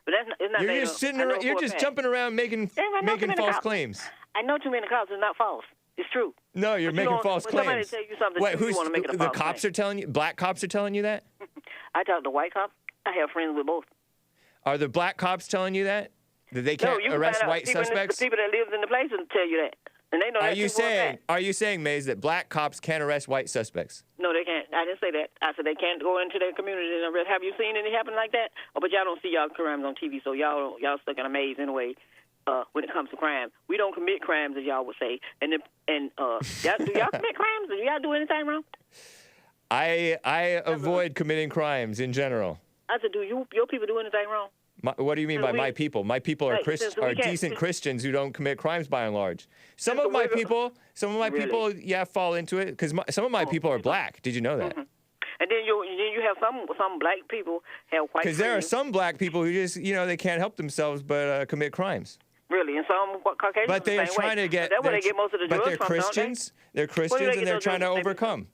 But it's not you're just sitting around. You're just jumping around making false claims. I know too many cops. It's not false. It's true. No, you're making false claims. Somebody tell you something, wait, you want to make it a the false cops claim. are telling you? Black cops are telling you that? I talk to white cops. I have friends with both. Are the black cops telling you that they can't arrest white suspects? The people that live in the place will tell you that. And they know Are you saying, Maze, that black cops can't arrest white suspects? No, they can't. I didn't say that. I said they can't go into their community and arrest. Have you seen any happen like that? Oh, but y'all don't see y'all crimes on TV, so y'all stuck in a maze anyway. When it comes to crime, we don't commit crimes, as y'all would say. And do y'all commit crimes? Do y'all do anything wrong? I avoid committing crimes in general. I said, do your people do anything wrong? What do you mean by my people? My people are decent Christians who don't commit crimes by and large. Some of my people, fall into it because some of my people are black. Did you know that? Mm-hmm. And then you have some black people have white. Because there are some black people who just they can't help themselves but commit crimes. Really, and some Caucasians. But they are trying to get. That's where they get most of the drugs from. But they're Christians. They're Christians, and they're trying to overcome.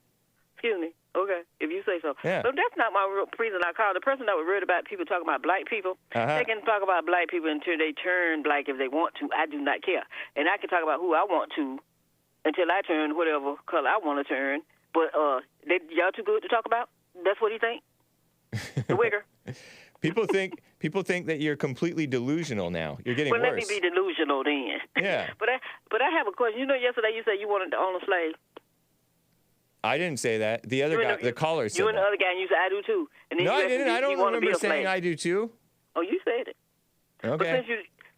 Excuse me. Okay, if you say so. Yeah. But that's not my reason I called. The person that was worried about people talking about black people, they can talk about black people until they turn black if they want to. I do not care. And I can talk about who I want to until I turn whatever color I want to turn. But y'all too good to talk about? That's what he think? The wigger? People think that you're completely delusional now. You're getting worse. Well, let me be delusional then. Yeah. But I have a question. You know, yesterday you said you wanted to own a slave. I didn't say that. The other guy, the caller said that. You and the other guy, and you said, I do too. And then no, I didn't. I don't remember saying I do too. Oh, you said it. Okay.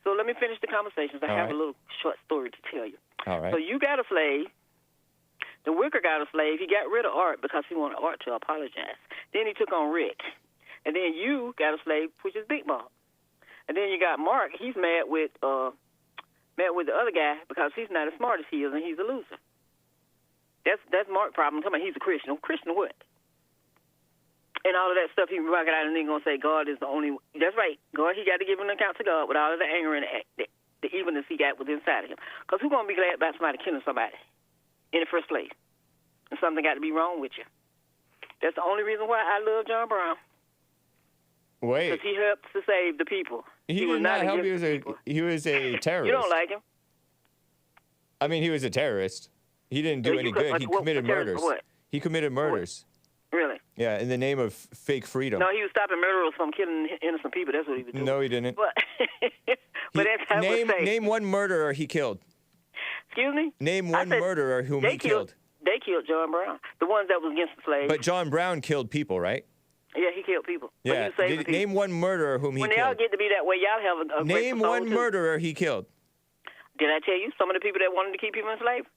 So let me finish the conversation. I have a little short story to tell you. All right. So you got a slave. The worker got a slave. He got rid of Art because he wanted Art to apologize. Then he took on Rick. And then you got a slave, which is Big Bob. And then you got Mark. He's mad with the other guy because he's not as smart as he is, and he's a loser. That's Mark's problem. I'm talking about he's a Christian. Christian what? And all of that stuff he rock it out and then going to say God is the only. That's right. God, he got to give an account to God with all of the anger and the evilness he got within inside of him. Because who's going to be glad about somebody killing somebody in the first place? And something got to be wrong with you. That's the only reason why I love John Brown. Wait. Because he helps to save the people. He was did not help. against the people. He was a terrorist. You don't like him. I mean, he was a terrorist. He didn't do You any could- good. He what- committed terrorist murders. what? He committed murders. Really? Yeah, in the name of fake freedom. No, he was stopping murderers from killing innocent people. That's what he was doing. No, he didn't. But, but that's how Name one murderer he killed. Excuse me? Name one murderer whom he killed. They killed John Brown, the ones that was against the slaves. But John Brown killed people, right? Yeah, he killed people. But Yeah. he was saving people. Name one murderer whom he when they all killed. get to be that way, y'all have a Name grateful soul, one too. murderer he killed. Did I tell you some of the people that wanted to keep people enslaved?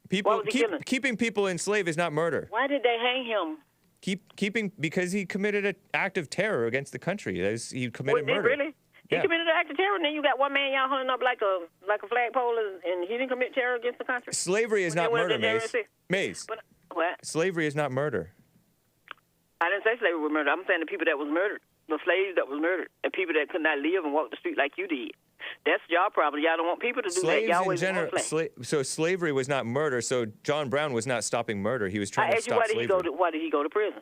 People was he killing? keeping people enslaved is not murder. Why did they hang him? Keeping because he committed an act of terror against the country. He committed murder. Really? He Yeah. committed an act of terror, and then you got one man y'all holding up like a flagpole, and he didn't commit terror against the country. Slavery is When not they went murder, to jail Maze. and said- Maze. But what? Slavery is not murder. I didn't say slavery was murder. I'm saying the people that was murdered, the slaves that was murdered, and people that could not live and walk the street like you did. That's y'all problem. Y'all don't want people to do that. Slaves Y'all in always general. want slaves. So slavery was not murder. So John Brown was not stopping murder. He was trying I to asked you stop why did slavery. why did he go to prison?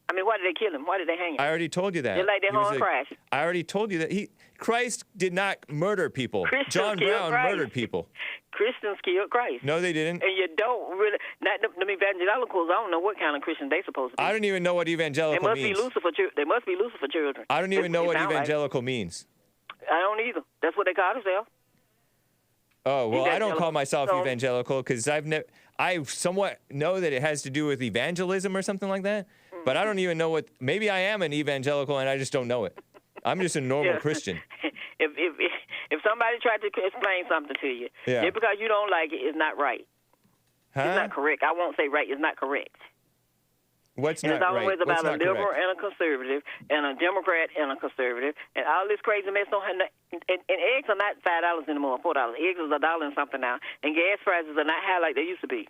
I mean, why did they kill him? Why did they hang him? I already told you that. Just like that He was home crash. I already told you that Christ did not murder people. Christians John killed Brown Christ. murdered people. Christians killed Christ. No, they didn't. And you don't really. Not them evangelicals. I don't know what kind of Christian they supposed to be. I don't even know what They evangelical must means. be Lucifer. They must be Lucifer children. I don't even know what They sound like. evangelical means. I don't either. That's what they call themselves. Oh, well, I don't call Evangelical. myself So- evangelical because I somewhat know that it has to do with evangelism or something like that, but I don't even know what. Maybe I am an evangelical and I just don't know it. I'm just a normal Yeah. Christian. If somebody tried to explain something to you, Yeah. just because you don't like it, it's not right. It's Huh? not correct. I won't say right. It's not correct. What's And not it's always right? about What's a not liberal correct? and a conservative and a Democrat and a conservative and all this crazy mess don't have and eggs are not $5 anymore, $4. Eggs is $1 and something now, and gas prices are not high like they used to be.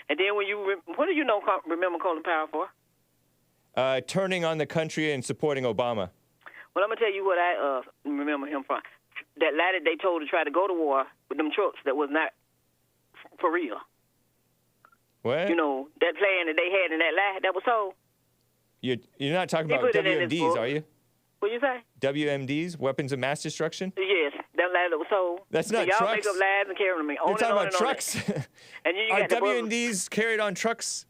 And then when you what do you know? Remember Colin Powell for? Turning on the country and supporting Obama. Well, I'm gonna tell you what I remember him from. That lie that they told to try to go to war with them trucks that was not for real. What? You know, that plan that they had in that lie that was told. You're not talking He about put it in his WMDs, book. are you? What you say? WMDs, weapons of mass destruction? Yes, that lie that was told. That's not so y'all trucks. make up lies and carry them. You're talking about trucks. And you Are got the bullets. WMDs carried on trucks?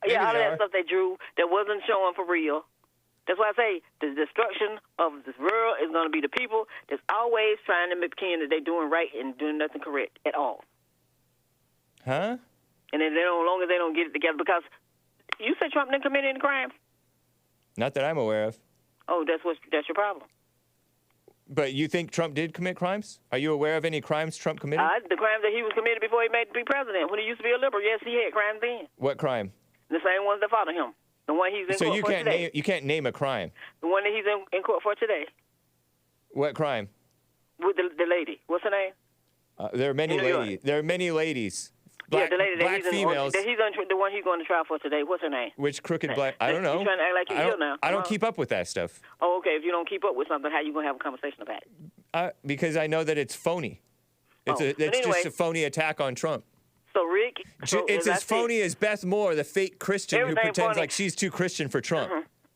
Maybe Yeah, all of they that are. stuff they drew that wasn't showing for real. That's why I say the destruction of this world is going to be the people that's always trying to pretend that they're doing right and doing nothing correct at all. Huh? And then no longer they don't get it together because you said Trump didn't commit any crimes. Not that I'm aware of. Oh, that's your problem. But you think Trump did commit crimes? Are you aware of any crimes Trump committed? The crimes that he was committed before he made to be president. When he used to be a liberal, yes, he had crimes then. What crime? The same ones that followed him. The one he's in So court you for can't today. name you can't name a crime. The one that he's in court for today What crime? with the lady. What's her name? There are many In New York. ladies. There are many ladies. Black, yeah, the lady that black he's in, females. that he's on, the one he's going to trial for today. What's her name? Which crooked black? I don't know. You're trying to act like you're ill now. I Come don't on. keep up with that stuff. Oh, okay. If you don't keep up with something, how you going to have a conversation about it? Because I know that it's phony. It's Oh, but it's just anyway. a phony attack on Trump. So, Rick... So, It's I as phony as Beth Moore, the fake Christian who Everything pretends funny. like she's too Christian for Trump.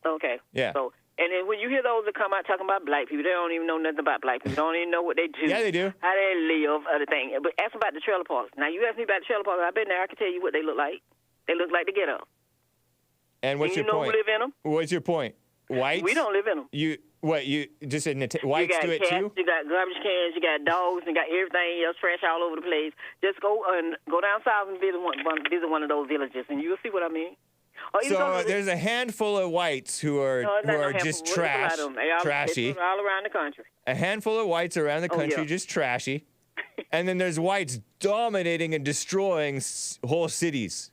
Okay. Yeah. So, and then when you hear those that come out talking about black people, they don't even know nothing about black people. They don't even know what they do. Yeah, they do. How they live, other thing. But ask them about the trailer parks. Now, you ask me about the trailer parks. I've been there. I can tell you what they look like. They look like the Ghettos. And what's And your you know point? who live in them? What's your point? Whites? We don't live in them. You just admit whites you got do it cats, too? you got garbage cans, you got dogs, you got everything else, trash all over the place. Just go down south and visit one of those villages, and you'll see what I mean. Or either go So to- there's a handful of whites who are No, it's not no handful. just There's a lot of them. They all trashy. all around the country. A handful of whites around the Oh, country yeah. just trashy. And then there's whites dominating and destroying whole cities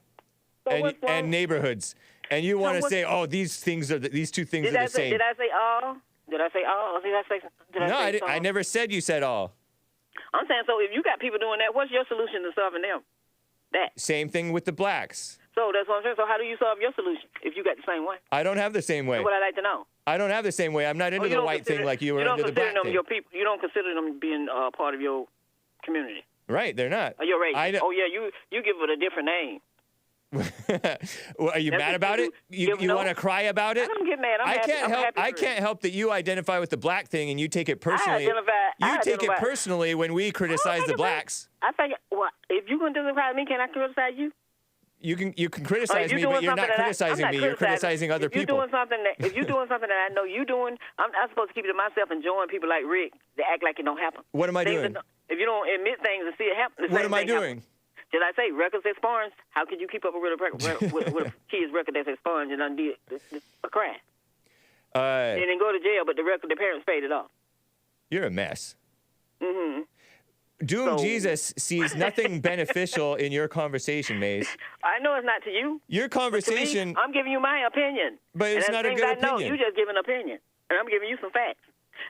So what's wrong? and neighborhoods. And you want to what's- say, oh, these two things Did are I the say? same. Did I say all? Did I say all? Or did I say? Did I No, say I some? never said you said all. I'm saying so. If you got people doing that, what's your solution to solving them? That. Same thing with the blacks. So that's what I'm saying. So how do you solve your solution if you got the same way? I don't have the same way. That's what I'd like to know. I don't have the same way. I'm not into Oh, you the don't white thing consider- like you were you don't into the consider black them thing. your people. You don't consider them being part of your community Right, they're not. or your race. I don't- Oh yeah, you give it a different name. Well, are you That's mad what about you it? do. You No. want to cry about it? I don't get mad. I'm happy. I'm happy I for can't it. help that you identify with the black thing and you take it personally. I take it identify- personally when we criticize take the it blacks. I think, well, if you can criticize me, can I criticize you? You can criticize If me, you're but doing you're not something that criticizing me. You're criticizing other if you're people. Doing something that, if you're doing something that I know you're doing, I'm supposed to keep it to myself and join people like Rick that act like it don't happen. What am I doing? If you don't admit things and see it happen, What am I doing? Did I say records expunged? How could you keep up with a kid's record that's expunged and undid a crime? They didn't go to jail, but the parents paid it off. You're a mess. Mm-hmm. Doom Jesus sees nothing beneficial in your conversation, Maze. I know it's not to you. Your conversation... To me, I'm giving you my opinion. But it's and not a things good I know, opinion. you just give an opinion. And I'm giving you some facts.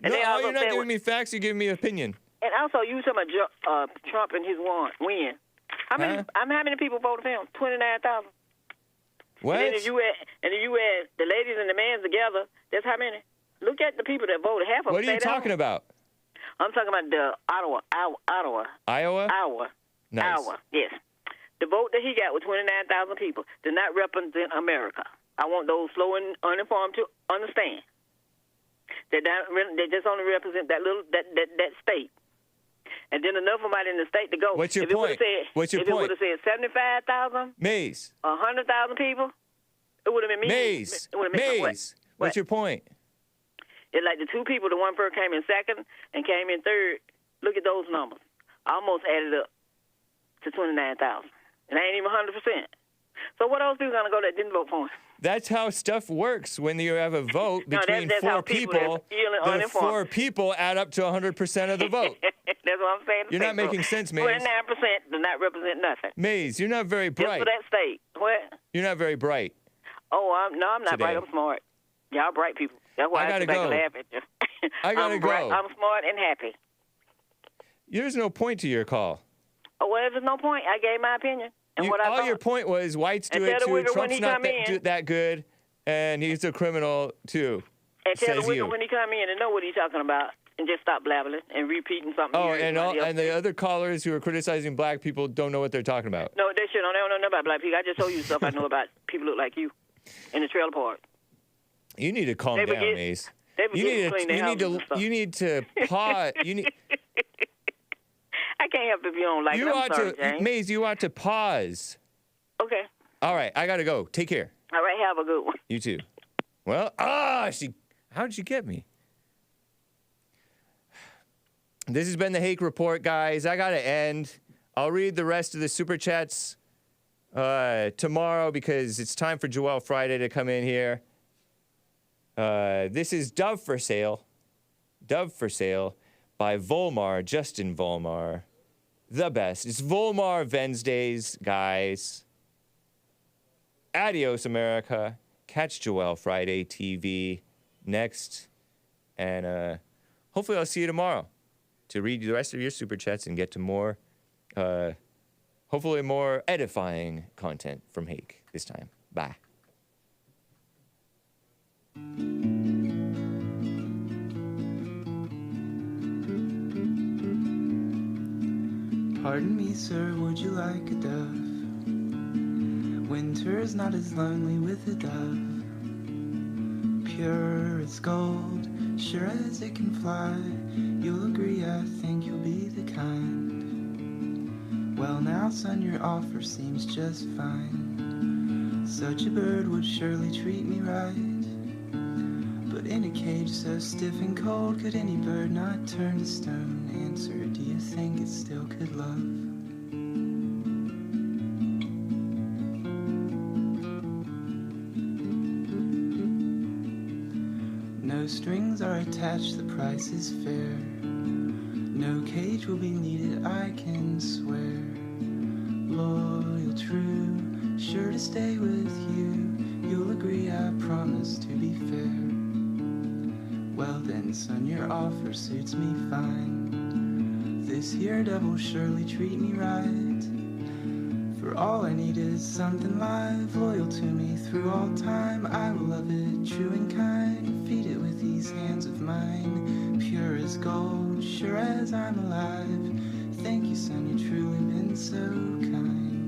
And No, then you're not giving me facts. You're giving me opinion. And also, you talking about Trump and his win. How many people voted for him? 29,000. What? And then if you add the ladies and the men together, that's how many? Look at the people that voted. Half of them. What are you talking about? I'm talking about the Ottawa. Iowa? Nice. Iowa, yes. The vote that he got with 29,000 people did not represent America. I want those slow and uninformed to understand that they just only represent that state. And then enough of them out in the state to go. What's your if point? If it would have said 75,000, Maze. 100,000 people, it would have been me. Maze. It would have been Maze. What's your point? It's like the two people, the one first came in second and came in third. Look at those numbers. I almost added up to 29,000. And I ain't even 100%. So what else people going to go that didn't vote for him? That's how stuff works when you have a vote between that's four how people. The 4 people add up to 100% of the vote. That's what I'm saying. You're not making sense, Maze. 29% does not represent nothing. Maze, you're not very bright. Just for that state. What? You're not very bright. Oh, I'm not today. bright. I'm smart. Y'all bright people. That's why I gotta sit back go. and laugh at you. I gotta go. I'm smart and happy. There's no point to your call. Oh, well, there's no point. I gave my opinion. And what I all thought. your point was whites do And it tell the too. wigger when Trump's he not come in. that good, and he's a criminal too. And tell the says wigger you. when he come in and know what he's talking about. And just stop blabbling and repeating something. Oh, you heard somebody else and the other callers who are criticizing black people don't know what they're talking about. No, they shit. They don't know about black people. I just told you stuff I know about people look like you in the trailer park. You need to calm down, Maze. You need to pause. I can't help if you don't like it. I'm sorry, James. Maze, you ought to pause. Okay. All right, I gotta go. Take care. All right, have a good one. You too. Well, how did she get me? This has been the Hake Report, guys. I gotta end. I'll read the rest of the super chats tomorrow because it's time for Joelle Friday to come in here. This is Dove for Sale. Dove for Sale by Vollmar, Justin Vollmar. The best. It's Vollmar Wednesdays, guys. Adios, America. Catch Joelle Friday TV next. And hopefully I'll see you tomorrow to read the rest of your super chats and get to more, hopefully more edifying content from Hake this time. Bye. Pardon me, sir, would you like a dove? Winter is not as lonely with a dove. Pure as gold, sure as it can fly. You'll agree, I think you'll be the kind. Well now, son, your offer seems just fine. Such a bird would surely treat me right. But in a cage so stiff and cold, could any bird not turn to stone? Answer, do you think it still could love? No strings are attached, the price is fair. No cage will be needed, I can swear. Loyal, true, sure to stay with you. You'll agree, I promise to be fair. Well then, son, your offer suits me fine. This here dove will surely treat me right. For all I need is something live, loyal to me through all time. I will love it, true and kind. Feed it with these hands of mine, pure as gold, sure as I'm alive. Thank you, son, you've truly been so kind.